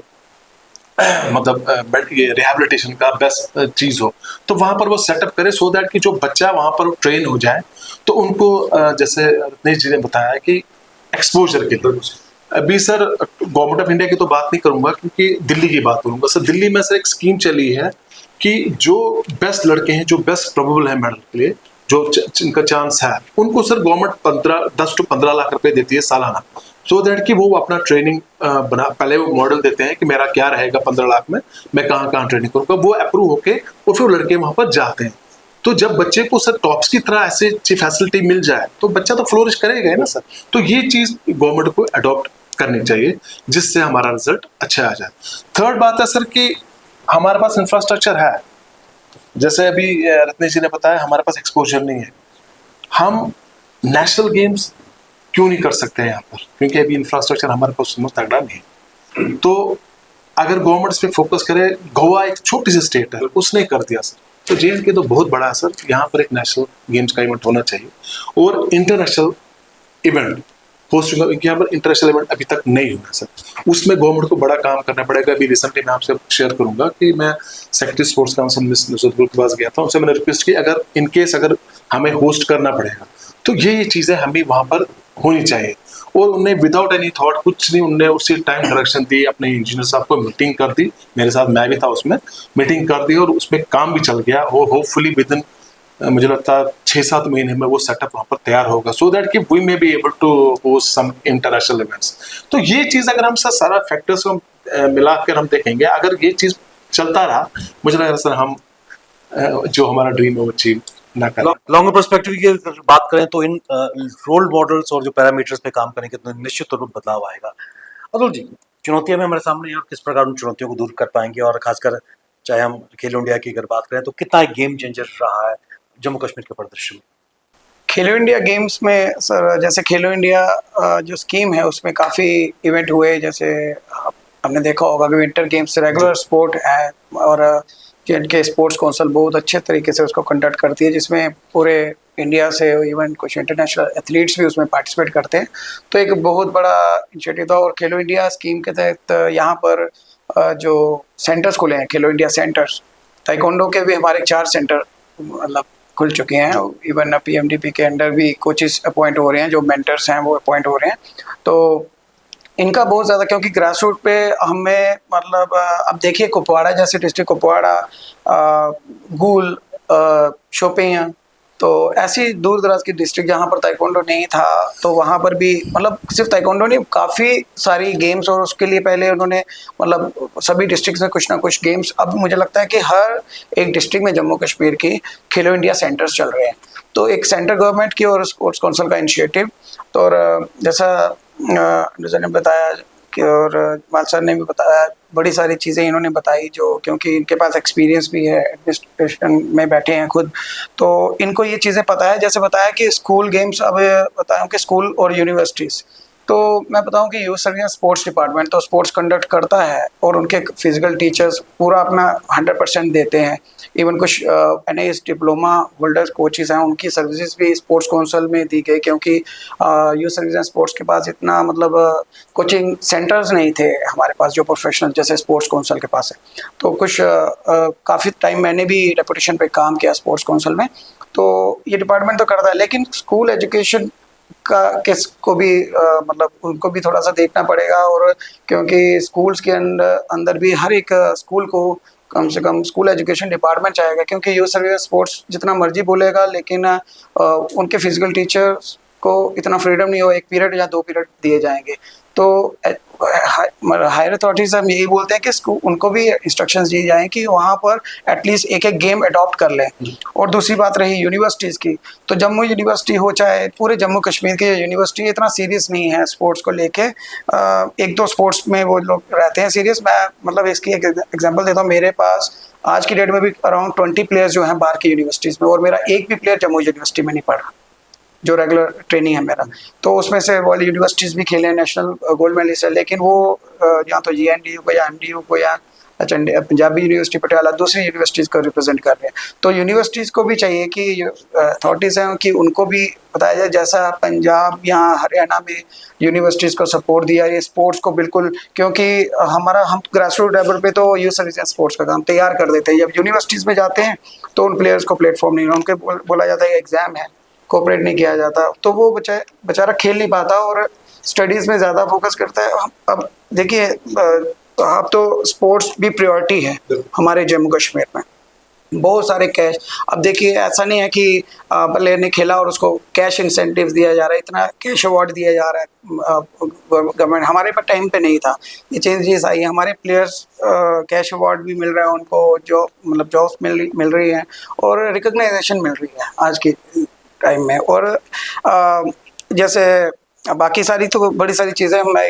मतलब ये रिहैबिलिटेशन का बेस्ट चीज हो, तो वहां पर वो सेटअप करे, सो दैट कि जो बच्चा वहां पर ट्रेन हो जाए, तो उनको जैसे रत्नेश जी ने बताया कि एक्सपोजर के लिए अभी सर गवर्नमेंट ऑफ इंडिया की तो बात नहीं करूंगा, क्योंकि दिल्ली की बात करूंगा सर। दिल्ली में सर एक स्कीम चली है कि जो बेस्ट लड़के हैं, जो बेस्ट प्रोबेबल है मेडल के लिए, जो जिनका चांस है, उनको सर गवर्नमेंट 10 to 15 लाख रुपए देती है सालाना, सो दैट कि वो अपना ट्रेनिंग बना, पहले वो मॉडल देते हैं कि मेरा क्या रहेगा 15 लाख में, मैं कहाँ कहाँ ट्रेनिंग करूँगा, वो अप्रूव होके वो फिर लड़के वहाँ पर जाते हैं। तो जब बच्चे को सर टॉप्स की तरह ऐसे फैसिलिटी मिल जाए, तो बच्चा तो फ्लोरिश करेगा ही ना सर। तो ये चीज़ गवर्नमेंट को अडॉप्ट करनी चाहिए, जिससे हमारा रिजल्ट अच्छा आ जाए। थर्ड बात है सर कि हमारे पास इंफ्रास्ट्रक्चर है, जैसे अभी रत्नेश जी ने बताया, हमारे पास एक्सपोजर नहीं है। हम नेशनल गेम्स क्यों नहीं कर सकते हैं यहाँ पर, क्योंकि अभी इंफ्रास्ट्रक्चर हमारे पास तगड़ा नहीं है। तो अगर गवर्नमेंट इस पे फोकस करे, गोवा एक छोटी सी स्टेट है, उसने कर दिया सर, तो JNK तो बहुत बड़ा है सर, यहाँ पर एक नेशनल गेम्स का इवेंट होना चाहिए और इंटरनेशनल इवेंट होस्ट, यहाँ पर इंटरनेशनल इवेंट अभी तक नहीं हुआ सर, उसमें गवर्नमेंट को बड़ा काम करना पड़ेगा। अभी रिसेंटली मैं आपसे शेयर करूंगा कि मैं secretary sports council miss Nusrat के पास गया था, उनसे मैंने रिक्वेस्ट की अगर इनकेस अगर हमें होस्ट करना पड़ेगा, तो ये चीज़ें हमें वहाँ पर होनी चाहिए। और उन्हें विदाउट एनी थॉट, कुछ नहीं, उन्होंने उसी टाइम डायरेक्शन दी, अपने इंजीनियर साहब को मीटिंग कर दी, मेरे साथ मैं भी था उसमें, मीटिंग कर दी और उसमें काम भी चल गया। वो होपफुली विद इन मुझे लगता है 6-7 महीने में वो सेटअप वहाँ पर तैयार होगा, सो दैट कि we may be able to host some international events. तो ये चीज़ अगर हम सारा फैक्टर्स को मिलाकर हम देखेंगे, अगर ये चीज़ चलता रहा, मुझे लग रहा है सर हम जो हमारा ड्रीम है वो अचीव ना करें। लॉन्ग पर्सपेक्टिव की अगर बात करें तो इन रोल मॉडल्स और जो पैरामीटर्स पे काम करने के तो निश्चित रूप बदलाव आएगा। अतुल जी, चुनौतियां भी हमारे सामने हैं और किस प्रकार उन चुनौतियों को दूर कर पाएंगे, और खासकर चाहे हम खेलो इंडिया की अगर बात करें तो कितना एक गेम चेंजर रहा है जम्मू कश्मीर के परिदृश्य में। खेलो इंडिया गेम्स में सर, जैसे खेलो इंडिया जो स्कीम है उसमें काफ़ी इवेंट हुए, जैसे हमने देखा होगा कि विंटर गेम्स रेगुलर स्पोर्ट है और JNK स्पोर्ट्स काउंसिल बहुत अच्छे तरीके से उसको कंडक्ट करती है, जिसमें पूरे इंडिया से इवन कुछ इंटरनेशनल एथलीट्स भी उसमें पार्टिसिपेट करते हैं। तो एक बहुत बड़ा इनिशिएटिव था। और खेलो इंडिया स्कीम के तहत यहाँ पर जो सेंटर्स खुले हैं, खेलो इंडिया सेंटर्स, ताइक्वांडो के भी हमारे 4 सेंटर मतलब खुल चुके हैं। इवन PMDP के अंडर भी कोचेस अपॉइंट हो रहे हैं, जो मेंटर्स हैं वो अपॉइंट हो रहे हैं। तो इनका बहुत ज़्यादा, क्योंकि ग्रास रूट पे हमें मतलब अब देखिए कुपवाड़ा जैसे डिस्ट्रिक्ट, कुपवाड़ा, गूल, शोपियां, तो ऐसी दूर दराज की डिस्ट्रिक्ट जहाँ पर ताइक्वांडो नहीं था, तो वहाँ पर भी मतलब सिर्फ ताइक्वांडो नहीं, काफ़ी सारी गेम्स, और उसके लिए पहले उन्होंने मतलब सभी डिस्ट्रिक्ट में कुछ ना कुछ गेम्स, अब मुझे लगता है कि हर एक डिस्ट्रिक्ट में जम्मू कश्मीर की खेलो इंडिया सेंटर्स चल रहे हैं। तो एक सेंट्रल गवर्नमेंट की और स्पोर्ट्स काउंसिल का इनिशिएटिव, तो और जैसा ने बताया कि, और माल सर ने भी बताया, बड़ी सारी चीज़ें इन्होंने बताई, जो क्योंकि इनके पास एक्सपीरियंस भी है, एडमिनिस्ट्रेशन में बैठे हैं खुद, तो इनको ये चीज़ें पता है। जैसे बताया कि स्कूल गेम्स, अब बताया कि स्कूल और यूनिवर्सिटीज़ तो मैं बताऊं कि यूथ सर्विस स्पोर्ट्स डिपार्टमेंट तो स्पोर्ट्स कंडक्ट करता है और उनके फिजिकल टीचर्स पूरा अपना 100% देते हैं। इवन कुछ NIS डिप्लोमा होल्डर्स कोचेस हैं, उनकी सर्विसेज भी स्पोर्ट्स काउंसिल में दी गई, क्योंकि यूथ सर्विस एंड स्पोर्ट्स के पास इतना मतलब कोचिंग सेंटर्स नहीं थे हमारे पास जो प्रोफेशनल जैसे स्पोर्ट्स काउंसिल के पास है। तो कुछ काफ़ी टाइम मैंने भी डेपुटेशन पे काम किया स्पोर्ट्स काउंसिल में। तो ये डिपार्टमेंट तो करता है, लेकिन स्कूल एजुकेशन का किस को भी मतलब उनको भी थोड़ा सा देखना पड़ेगा, और क्योंकि स्कूल्स के अंदर भी हर एक स्कूल को कम से कम स्कूल एजुकेशन डिपार्टमेंट चाहेगा, क्योंकि यूथ सर्विस स्पोर्ट्स जितना मर्जी बोलेगा लेकिन उनके फिजिकल टीचर्स को इतना फ्रीडम नहीं हो, 1 पीरियड या 2 पीरियड दिए जाएंगे। तो हायर अथॉरिटीज हम यही बोलते हैं कि उनको भी इंस्ट्रक्शंस दी जाएं कि वहाँ पर एटलीस्ट एक गेम अडॉप्ट कर लें। और दूसरी बात रही यूनिवर्सिटीज़ की, तो जम्मू यूनिवर्सिटी हो चाहे पूरे जम्मू कश्मीर की यूनिवर्सिटी इतना सीरियस नहीं है स्पोर्ट्स को लेके। 1-2 स्पोर्ट्स में वो लोग रहते हैं सीरियस। मैं मतलब इसकी एक एग्जांपल देता हूँ, मेरे पास आज की डेट में भी अराउंड 20 प्लेयर्स जो हैं बाहर की यूनिवर्सिटीज़ में, और मेरा एक भी प्लेयर जम्मू यूनिवर्सिटी में नहीं पढ़ा जो रेगुलर ट्रेनिंग है मेरा। तो उसमें से वाली यूनिवर्सिटीज़ भी खेले, नेशनल गोल्ड मेडलिस्ट है, लेकिन वो या तो GNDU को या MDU को या पंजाबी यूनिवर्सिटी पटियाला दूसरी यूनिवर्सिटीज़ को रिप्रेजेंट कर रहे हैं। तो यूनिवर्सिटीज़ को भी चाहिए कि अथॉरिटीज़ हैं कि उनको भी बताया जाए, जैसा पंजाब या हरियाणा में यूनिवर्सिटीज़ को सपोर्ट दिया ये स्पोर्ट्स को बिल्कुल, क्योंकि हम ग्रास रूट लेवल पे तो यूथ सर्विस एंड स्पोर्ट्स का काम तैयार कर देते हैं। जब यूनिवर्सिटीज़ में जाते हैं तो उन प्लेयर्स को प्लेटफॉर्म नहीं, उनके बोला जाता है एग्ज़ाम है, कोऑपरेट नहीं किया जाता, तो वो बेचारा खेल नहीं पाता और स्टडीज़ में ज़्यादा फोकस करता है। अब देखिए अब तो स्पोर्ट्स भी प्रायोरिटी है हमारे जम्मू कश्मीर में, बहुत सारे कैश। अब देखिए ऐसा नहीं है कि प्लेयर ने खेला और उसको कैश इंसेंटिव्स दिया जा रहा है, इतना कैश अवार्ड दिया जा रहा है गवर्नमेंट। हमारे पर टाइम पे नहीं था, ये चेंजेस आई, हमारे प्लेयर्स कैश अवार्ड भी मिल रहा है उनको, जो मतलब जॉब्स मिल रही हैं और रिकग्नाइजेशन मिल रही है आज के टाइम में। और जैसे बाकी सारी तो बड़ी सारी चीज़ें मैं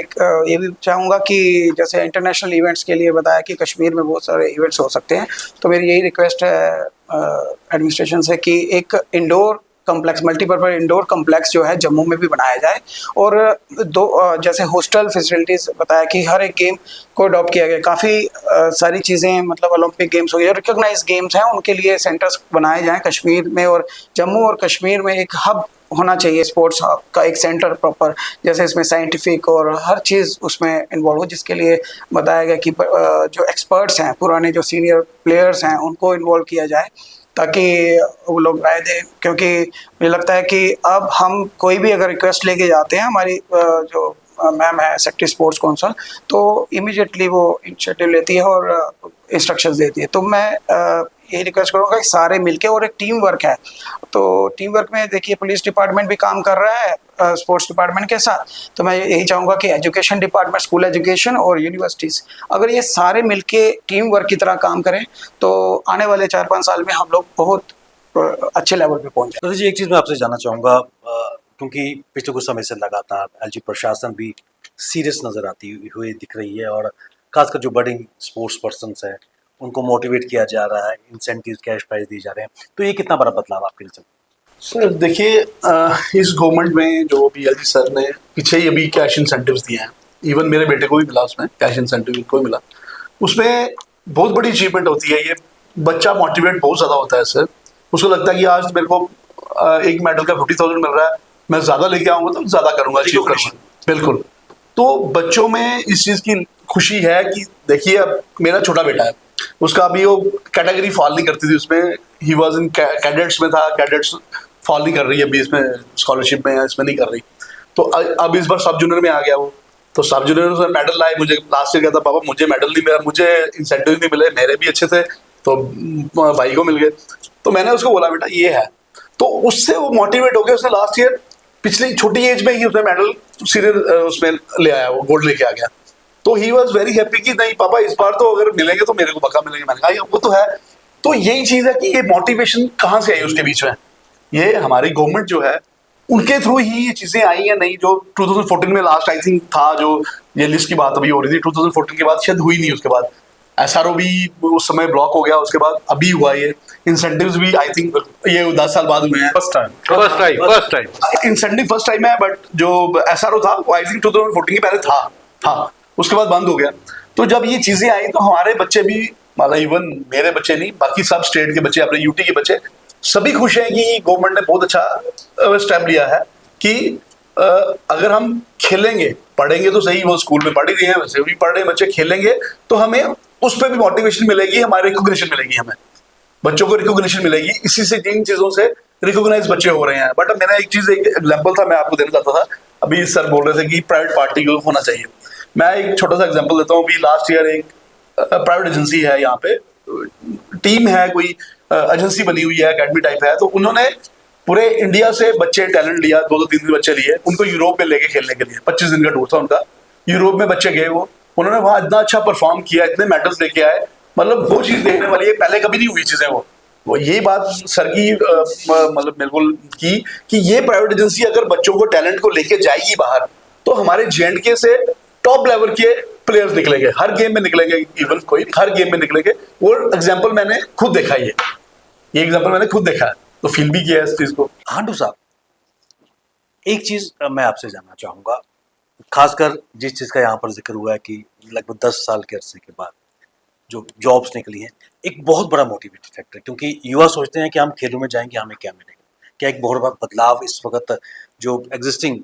ये भी चाहूँगा कि जैसे इंटरनेशनल इवेंट्स के लिए बताया कि कश्मीर में बहुत सारे इवेंट्स हो सकते हैं, तो मेरी यही रिक्वेस्ट है एडमिनिस्ट्रेशन से कि एक indoor complex, multipurpose indoor complex जो है जम्मू में भी बनाया जाए। और जैसे हॉस्टल फैसिलिटीज़ बताया कि हर एक गेम को अडॉप्ट किया गया, काफ़ी सारी चीज़ें मतलब ओलंपिक गेम्स हो गए, रिकॉग्नाइज गेम्स हैं, उनके लिए सेंटर्स बनाए जाएँ कश्मीर में। और जम्मू और कश्मीर में एक हब होना चाहिए स्पोर्ट्स का, एक सेंटर प्रॉपर, जैसे इसमें साइंटिफिक और हर चीज़ उसमें इन्वॉल्व हो, जिसके लिए बताया गया कि जो एक्सपर्ट्स हैं, पुराने जो सीनियर प्लेयर्स हैं, उनको इन्वॉल्व किया जाए ताकि वो लोग राय दें। क्योंकि मुझे लगता है कि अब हम कोई भी अगर रिक्वेस्ट लेके जाते हैं, हमारी जो मैम है सेक्रेटरी स्पोर्ट्स काउंसिल, तो इमीडिएटली वो इनिशिएटिव लेती है और इंस्ट्रक्शंस देती है। तो मैं ये रिक्वेस्ट करूँगा कि सारे मिलके, और एक टीम वर्क है, तो टीम वर्क में देखिए पुलिस डिपार्टमेंट भी काम कर रहा है स्पोर्ट्स डिपार्टमेंट के साथ, तो मैं यही चाहूँगा कि एजुकेशन डिपार्टमेंट, स्कूल एजुकेशन और यूनिवर्सिटीज़ अगर ये सारे मिलके टीम वर्क की तरह काम करें तो आने वाले 4-5 साल में हम लोग बहुत अच्छे लेवल पे पहुँच जाएं। तो जी एक चीज़ मैं आपसे जानना चाहूँगा, क्योंकि पिछले कुछ समय से लगातार LG प्रशासन भी सीरियस नज़र आती हुई दिख रही है, और खासकर जो बडिंग स्पोर्ट्स पर्सन्स हैं उनको मोटिवेट किया जा रहा है, इंसेंटिव कैश प्राइज दिए जा रहे हैं, तो ये कितना बड़ा बदलाव आपके लिए? सर देखिए, इस गवर्नमेंट में जो अभी LG सर ने पीछे ही अभी कैश इंसेंटिव्स दिए हैं, इवन मेरे बेटे को भी मिला, उसमें कैश इंसेंटिव को मिला, उसमें बहुत बड़ी अचीवमेंट होती है। ये बच्चा मोटिवेट बहुत ज़्यादा होता है सर, उसको लगता है कि आज मेरे को एक मेडल का 50,000 मिल रहा है, मैं ज़्यादा लेके आऊँगा तो ज़्यादा करूँगा, अचीव करूँगा। बिल्कुल, तो बच्चों में इस चीज़ की खुशी है कि देखिए अब मेरा छोटा बेटा है, उसका अभी वो कैटेगरी फॉल नहीं करती थी, उसमें ही वाज इन कैडेट्स में था, कैडेट्स फॉल नहीं कर रही अभी, इसमें स्कॉलरशिप में है, इसमें नहीं कर रही। तो अब इस बार सब जूनियर में आ गया वो, तो सब जूनियर में मेडल लाए। मुझे लास्ट ईयर कहता पापा मुझे मेडल नहीं मिला, मुझे इंसेंटिव नहीं मिले, मेरे भी अच्छे थे तो भाई को मिल गए। तो मैंने उसको बोला बेटा ये है, तो उससे वो मोटिवेट हो गया, उसने लास्ट ईयर पिछली छोटी एज में ही उसने मेडल सीनियर उसमें ले आया, वो गोल्ड लेके आ गया। तो ही वॉज वेरी हैप्पी कि नहीं पापा इस बार तो अगर मिलेंगे तो मेरे को पक्का मिलेंगे। मैंने कहा वो तो है। तो यही चीज़ है कि ये मोटिवेशन कहाँ से आई उसके बीच में, ये हमारी गवर्नमेंट जो है उनके थ्रू ही ये चीज़ें आई हैं। नहीं जो 2014 में लास्ट आई थिंक था, जो ये लिस्ट की बात अभी हो रही थी, 2014 के बाद शायद हुई नहीं उसके बाद SRO भी उस समय ब्लॉक हो गया, उसके बाद अभी हुआ ये इंसेंटिव्स भी आई थिंक ये 10 साल बाद हुए हैं। First time incentive first time है, बट जो SRO था वो आई थिंक 2014 के पहले था, उसके बाद बंद हो गया। तो जब ये चीजें आई तो हमारे बच्चे भी, मतलब इवन मेरे बच्चे नहीं, बाकी सब स्टेट के बच्चे, अपने यूटी के बच्चे सभी खुश हैं कि गवर्नमेंट ने बहुत अच्छा स्टेप लिया है कि अगर हम खेलेंगे, पढ़ेंगे तो सही, वो स्कूल में पढ़ ही रहे हैं, वैसे भी पढ़ रहे हैं बच्चे, खेलेंगे तो हमें उस पर भी मोटिवेशन मिलेगी, हमारे रिकॉग्निशन मिलेगी, हमें बच्चों को रिकॉग्निशन मिलेगी। इसी से, जिन चीजों से रिकॉग्नाइज बच्चे हो रहे हैं। बट मेरा एक एग्जाम्पल था, मैं आपको देना चाहता था। अभी सर बोल रहे थे कि प्राइवेट पार्टी को होना चाहिए, मैं एक छोटा सा एग्जाम्पल देता हूँ। अभी लास्ट ईयर एक प्राइवेट एजेंसी है, यहाँ पे टीम है, कोई एजेंसी बनी हुई है, अकेडमी टाइप है, तो उन्होंने पूरे इंडिया से बच्चे टैलेंट लिया, 2-3 बच्चे लिए, उनको यूरोप में लेके खेलने के लिए। 25 दिन का टूर था उनका, यूरोप में बच्चे गए, वो उन्होंने वहां इतना अच्छा परफॉर्म किया, इतने मेडल्स लेके आए, मतलब वो चीज देखने वाली है, पहले कभी नहीं हुई चीजें। वो ये बात सर की मतलब बिल्कुल की कि ये प्राइवेट एजेंसी अगर बच्चों को टैलेंट को लेके जाएगी बाहर, तो हमारे J&K से टॉप लेवल के प्लेयर्स निकलेंगे, हर गेम में निकलेंगे, इवन कोई हर गेम में निकलेंगे। और एग्जाम्पल मैंने खुद देखा, ये एग्जाम्पल मैंने खुद देखा है, तो फील भी किया है इस चीज को। हांडू साहब, एक चीज मैं आपसे जानना चाहूंगा, खासकर जिस चीज का यहाँ पर जिक्र हुआ है कि लगभग 10 साल के अरसे के बाद जो जॉब्स निकली हैं, एक बहुत बड़ा मोटिवेटिव फैक्टर, क्योंकि युवा सोचते हैं कि हम खेलों में जाएंगे हमें क्या मिलेगा। क्या एक बहुत बड़ा बदलाव इस वक्त जो एग्जिस्टिंग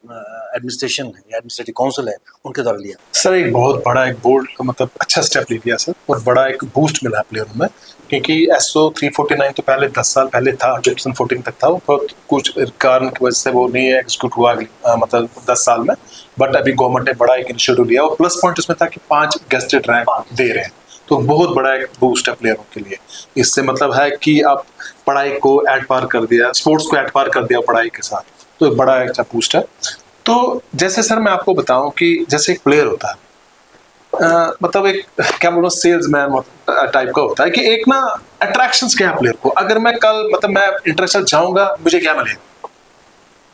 एडमिनिस्ट्रेशन है या एडमिनिस्ट्रेटिव काउंसिल है उनके द्वारा लिया? सर एक बहुत बड़ा, एक बोल्ड, मतलब अच्छा स्टेप ले लिया सर, और बड़ा एक बूस्ट मिला है प्लेयरों में। क्योंकि SO 349 तो पहले 10 साल पहले था, 2014 तक था, वो बहुत कुछ कारण की वजह से वो नहीं एग्जीक्यूट हुआ मतलब 10 साल में। बट अभी गवर्नमेंट ने बड़ा एक इनिशिएटिव लिया, और प्लस पॉइंट उसमें था कि 5 गेस्टेड रैंक दे रहे हैं, तो बहुत बड़ा एक बूस्ट है प्लेयरों के लिए। इससे मतलब है कि आप पढ़ाई को एड पार कर दिया, स्पोर्ट्स को एड पार कर दिया पढ़ाई के साथ, तो एक बड़ा अच्छा बूस्ट है। तो जैसे सर मैं आपको बताऊं कि जैसे एक प्लेयर होता है, मतलब एक क्या बोलो सेल्समैन टाइप का होता है कि एक ना अट्रैक्शंस क्या है प्लेयर को। अगर मैं कल मतलब मैं इंटरनेशनल जाऊंगा, मुझे क्या मिलेगा,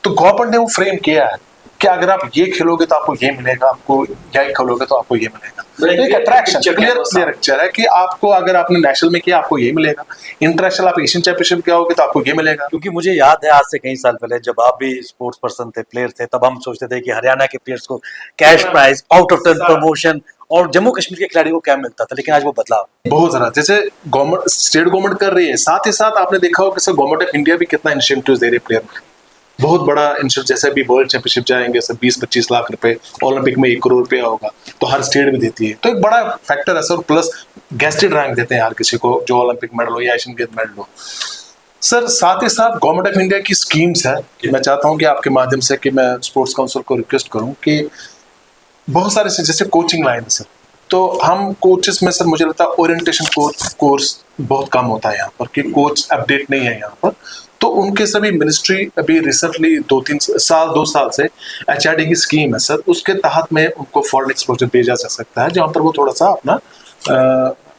तो गवर्नमेंट ने वो फ्रेम किया है कि अगर आप ये खेलोगे तो आपको ये मिलेगा, आपको ये खेलोगे तो आपको ये मिलेगा। एक अट्रैक्शन क्लियर है कि आपको अगर आपने नेशनल में किया आपको ये मिलेगा, इंटरनेशनल आप एशियन चैंपियनशिप किया होगे तो आपको ये मिलेगा। क्योंकि मुझे याद है आज से कई साल पहले जब आप भी स्पोर्ट्स पर्सन थे, प्लेयर थे, तब हम सोचते थे कि हरियाणा के प्लेयर्स को cash prize, out of turn promotion, और जम्मू कश्मीर के खिलाड़ी को क्या मिलता था। लेकिन आज वो बदलाव बहुत ज्यादा, जैसे गवर्नमेंट, स्टेट गवर्नमेंट कर रही है, साथ ही साथ आपने देखा होगा कि गवर्नमेंट ऑफ इंडिया भी कितना इंसेंटिव दे रही है प्लेयर को। बहुत बड़ा इंसेंटिव, जैसे अभी वर्ल्ड चैंपियनशिप जाएंगे सर 20-25 लाख रुपए, ओलंपिक में 1 करोड़ रुपया होगा, तो हर स्टेट भी देती है, तो एक बड़ा फैक्टर है सर। प्लस गेस्टेड रैंक देते हैं हर किसी को, जो ओलंपिक मेडल हो या एशियन गेम मेडल हो। सर साथ ही साथ गवर्नमेंट ऑफ इंडिया की स्कीम्स है, मैं चाहता हूँ कि आपके माध्यम से कि मैं स्पोर्ट्स काउंसिल को रिक्वेस्ट करूँ कि बहुत सारे जैसे कोचिंग लाइन है सर, तो हम कोचेस में सर मुझे लगता है ओरिएंटेशन कोर्स बहुत कम होता है यहाँ पर, कि कोच अपडेट नहीं है यहाँ पर। तो उनके सभी मिनिस्ट्री अभी रिसेंटली 2 साल से HRD की स्कीम है सर, उसके तहत में उनको फॉरेन एक्सपोजर भेजा जा सकता है, जहाँ पर वो थोड़ा सा अपना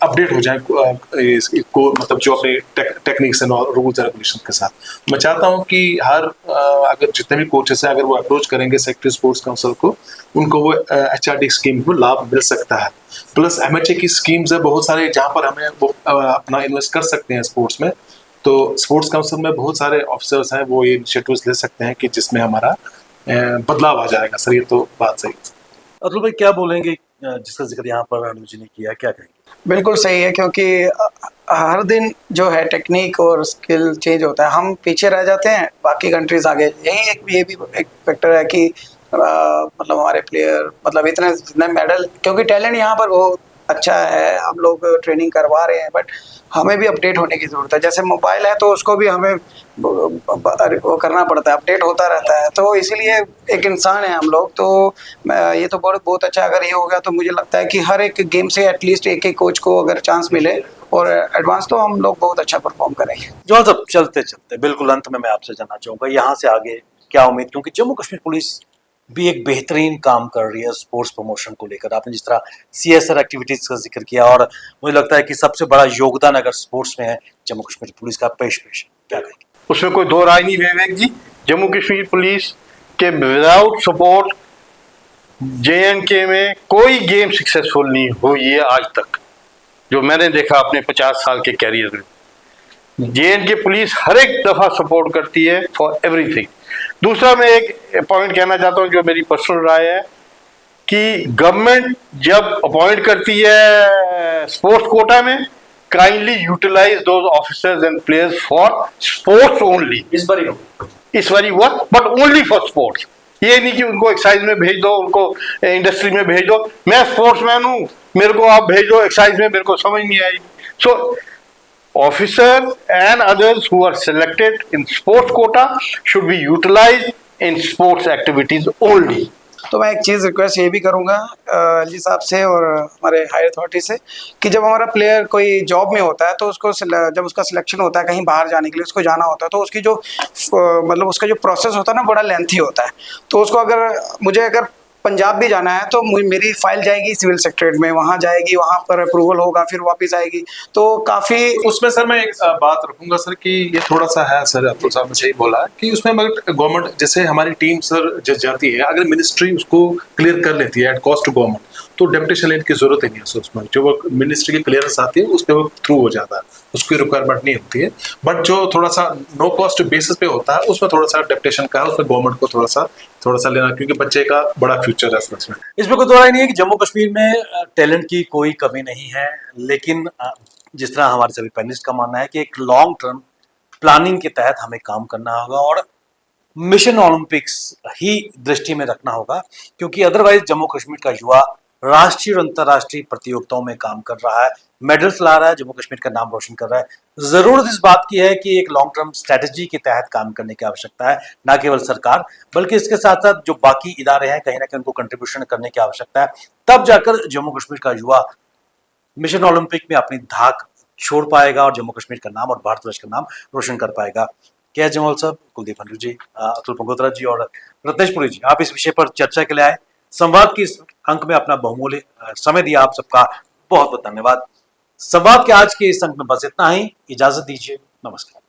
अपडेट हो जाए मतलब जो अपने techniques and rules and regulation के साथ। मैं चाहता हूँ कि हर अगर जितने भी कोचेस हैं, अगर वो अप्रोच करेंगे सेक्रेटरी स्पोर्ट्स काउंसिल को, उनको वो HRD स्कीम को लाभ मिल सकता है। प्लस MHA की स्कीम्स है बहुत सारे, जहाँ पर हमें वो अपना इन्वेस्ट कर सकते हैं स्पोर्ट्स में। तो स्पोर्ट्स काउंसिल में बहुत सारे ऑफिसर्स हैं, वो ये इनिशिएटिव्स ले सकते हैं कि जिसमें हमारा बदलाव आ जाएगा सर। ये तो बात सही है। अतुल भाई क्या बोलेंगे, जिसका जिक्र यहाँ पर अनुज जी ने किया, क्या कहेंगे? बिल्कुल सही है, क्योंकि हर दिन जो है टेक्निक और स्किल चेंज होता है, हम पीछे रह जाते हैं, बाकी कंट्रीज आगे। ये भी एक फैक्टर है कि मतलब हमारे प्लेयर मतलब इतने मेडल, क्योंकि टैलेंट यहाँ पर बहुत अच्छा है, हम लोग ट्रेनिंग करवा रहे हैं, बट हमें भी अपडेट होने की ज़रूरत है। जैसे मोबाइल है तो उसको भी हमें वो करना पड़ता है, अपडेट होता रहता है, तो इसीलिए एक इंसान है हम लोग। तो ये तो बहुत अच्छा, अगर ये हो गया तो मुझे लगता है कि हर एक गेम से एटलीस्ट एक कोच को अगर चांस मिले और एडवांस, तो हम लोग बहुत अच्छा परफॉर्म करेंगे। जॉन साहब, चलते चलते बिल्कुल अंत में मैं आपसे जानना चाहूँगा, यहाँ से आगे क्या उम्मीद, क्योंकि जम्मू कश्मीर पुलिस भी एक बेहतरीन काम कर रही है स्पोर्ट्स प्रमोशन को लेकर। आपने जिस तरह CSR एक्टिविटीज का जिक्र किया, और मुझे लगता है कि सबसे बड़ा योगदान अगर स्पोर्ट्स में है जम्मू कश्मीर पुलिस का, पेश क्या कहेंगे? उसमें कोई दो राय नहीं विवेक जी। जम्मू कश्मीर पुलिस के विदाउट सपोर्ट J&K में कोई गेम सक्सेसफुल नहीं हुई है आज तक। जो मैंने देखा अपने 50 साल के कैरियर में। जे पुलिस हर एक दफा सपोर्ट करती है फॉर एवरीथिंग। दूसरा मैं एक पॉइंट कहना चाहता हूँ जो मेरी पर्सनल राय है कि गवर्नमेंट जब अपॉइंट करती है स्पोर्ट्स कोटा में, kindly utilise those officers and players for sports only. इस बार ही इस बारी हुआ बट ओनली फॉर स्पोर्ट्स। ये नहीं कि उनको एक्साइज में भेज दो, उनको इंडस्ट्री में भेज दो। मैं स्पोर्ट्समैन हूँ, मेरे को आप भेज दो एक्साइज में, मेरे को समझ नहीं आएगी। सो officers and others who are selected in sports quota should be utilized in sports activities only. तो मैं एक चीज़ रिक्वेस्ट ये भी करूँगा एलजी साहब से और हमारे हायर अथॉरिटी से कि जब हमारा प्लेयर कोई जॉब में होता है तो उसको जब उसका सिलेक्शन होता है कहीं बाहर जाने के लिए, उसको जाना होता है, तो उसकी जो मतलब उसका जो प्रोसेस होता है ना बड़ा लेंथी होता है। तो उसको अगर पंजाब भी जाना है तो मेरी फाइल जाएगी सिविल सेक्रेटरीट में, वहाँ जाएगी, वहाँ पर अप्रूवल होगा, फिर वापस आएगी। तो काफ़ी उसमें सर मैं एक बात रखूंगा सर कि ये थोड़ा सा है सर, अब्दुल साहब ने सही बोला कि उसमें मगर गवर्नमेंट जैसे हमारी टीम सर जब जाती है, अगर मिनिस्ट्री उसको क्लियर कर लेती है एट कॉस्ट टू गवर्नमेंट, तो डेप्यूटेशन लेने की जरूरत ही नहीं है सर। उसमें जो वो मिनिस्ट्री की क्लियरेंस आती है उस पर वो थ्रू हो जाता है, उसकी रिक्वायरमेंट नहीं होती है। बट जो थोड़ा सा नो कॉस्ट बेसिस पे होता है उसमें थोड़ा सा डेप्यूटेशन का है, उसमें गवर्नमेंट को थोड़ा सा लेना, क्योंकि बच्चे का बड़ा फ्यूचर है इसमें। इसमें कोई दो राय नहीं है कि जम्मू कश्मीर में टैलेंट की कोई कमी नहीं है, लेकिन जिस तरह हमारे सभी पैनलिस्ट का मानना है कि एक लॉन्ग टर्म प्लानिंग के तहत हमें काम करना होगा और मिशन ओलंपिक्स ही दृष्टि में रखना होगा, क्योंकि अदरवाइज जम्मू कश्मीर का युवा राष्ट्रीय और अंतर्राष्ट्रीय प्रतियोगिताओं में काम कर रहा है, मेडल्स ला रहा है, जम्मू कश्मीर का नाम रोशन कर रहा है। जरूरत इस बात की है कि एक लॉन्ग टर्म स्ट्रेटजी के तहत काम करने की आवश्यकता है, ना केवल सरकार बल्कि इसके साथ साथ जो बाकी इदारे हैं कहीं ना कहीं उनको कंट्रीब्यूशन करने की आवश्यकता है। तब जाकर जम्मू कश्मीर का युवा मिशन ओलंपिक में अपनी धाक छोड़ पाएगा और जम्मू कश्मीर का नाम और भारतवर्ष का नाम रोशन कर पाएगा। के एस जमवाल साहब, कुलदीप हंडू जी, अतुल गंगोत्रा जी और रत्नेश पुरी जी, आप इस विषय पर चर्चा के लिए आए, संवाद की इस अंक में अपना बहुमूल्य समय दिया, आप सबका बहुत बहुत धन्यवाद। संवाद के आज के इस अंक में बस इतना ही, इजाजत दीजिए, नमस्कार।